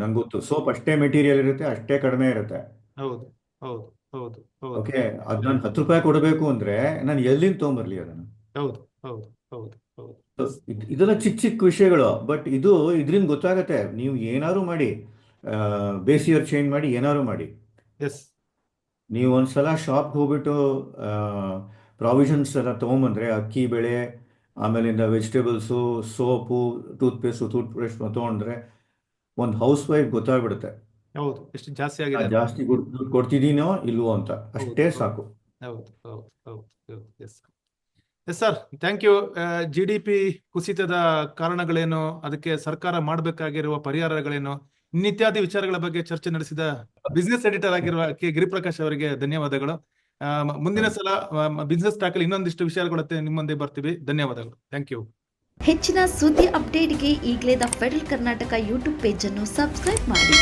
ನಂಗೆ ಗೊತ್ತು ಸೋಪ್ ಅಷ್ಟೇ ಮೆಟೀರಿಯಲ್ ಇರುತ್ತೆ, ಅಷ್ಟೇ ಕಡಿಮೆ ಇರುತ್ತೆ. ಹೌದು ಹೌದು ಹೌದು ಹೌದು ಓಕೆ. ಅದ್ ನಾನು 10 ರೂಪಾಯಿ ಕೊಡಬೇಕು ಅಂದ್ರೆ ನಾನು ಎಲ್ಲಿಂದ ತೊಗೊಂಬರ್ಲಿ ಅದನ್ನು? ಹೌದು ಹೌದು ಹೌದು ಹೌದು ಇದೆಲ್ಲ ಚಿಕ್ಕ ವಿಷಯಗಳು, ಬಟ್ ಇದರಿಂದ ಗೊತ್ತಾಗತ್ತೆ. ನೀವು ಏನಾದ್ರು ಮಾಡಿ, ಬೇಸ್ ಇಯರ್ ಚೇಂಜ್ ಮಾಡಿ, ಏನಾದ್ರು ಮಾಡಿ, ಎಸ್ ನೀವು ಒಂದ್ಸಲ ಶಾಪ್ಗೆ ಹೋಗ್ಬಿಟ್ಟು ಪ್ರಾವಿಷನ್ಸ್ ಎಲ್ಲ ತೊಗೊಂಬಂದ್ರೆ, ಅಕ್ಕಿ ಬೆಳೆ, ಆಮೇಲಿಂದ ವೆಜಿಟೇಬಲ್ಸು, ಸೋಪು, ಟೂತ್ ಬ್ರಷ್ ತೊಗೊಂಡ್ರೆ ಒಂದು ಹೌಸ್ ವೈಫ್ ಗೊತ್ತಾಗ್ಬಿಡುತ್ತೆ ಹೌದು ಎಷ್ಟು ಜಾಸ್ತಿ ಆಗಿದೆ. ಜಾಸ್ತಿ ದುಡ್ಡು ಕೊಡ್ತಿದ್ದೀನೋ ಇಲ್ವೋ ಅಂತ. ಅಷ್ಟೇ ಸಾಕು. ಹೌದು ಹೌದು ಹೌದು yes yes sir, thank you. GDP ಕುಸಿತದ ಕಾರಣಗಳೇನು, ಅದಕ್ಕೆ ಸರ್ಕಾರ ಮಾಡಬೇಕಾಗಿರುವ ಪರಿಹಾರಗಳೇನು, ಇನ್ನಿತ್ಯಾದಿ ವಿಚಾರಗಳ ಬಗ್ಗೆ ಚರ್ಚೆ ನಡೆಸಿದ ಬಿಸ್ನೆಸ್ ಎಡಿಟರ್ ಆಗಿರುವ ಗಿರಿಪ್ರಕಾಶ್ ಅವರಿಗೆ ಧನ್ಯವಾದಗಳು. ಮುಂದಿನ ಸಲ ಬಿಸ್ನೆಸ್ ಟಾಕಲ್ಲಿ ಇನ್ನೊಂದಿಷ್ಟು ವಿಚಾರಗಳ ನಿಮ್ಮ ಮುಂದೆ ಬರ್ತೀವಿ. ಧನ್ಯವಾದಗಳು. Thank you. ಹೆಚ್ಚಿನ ಸುದ್ದಿ ಅಪ್ಡೇಟ್ಗೆ ಈಗಲೇ the federal Karnataka YouTube page ಅನ್ನು ಸಬ್ಸ್ಕ್ರೈಬ್ ಮಾಡಿ.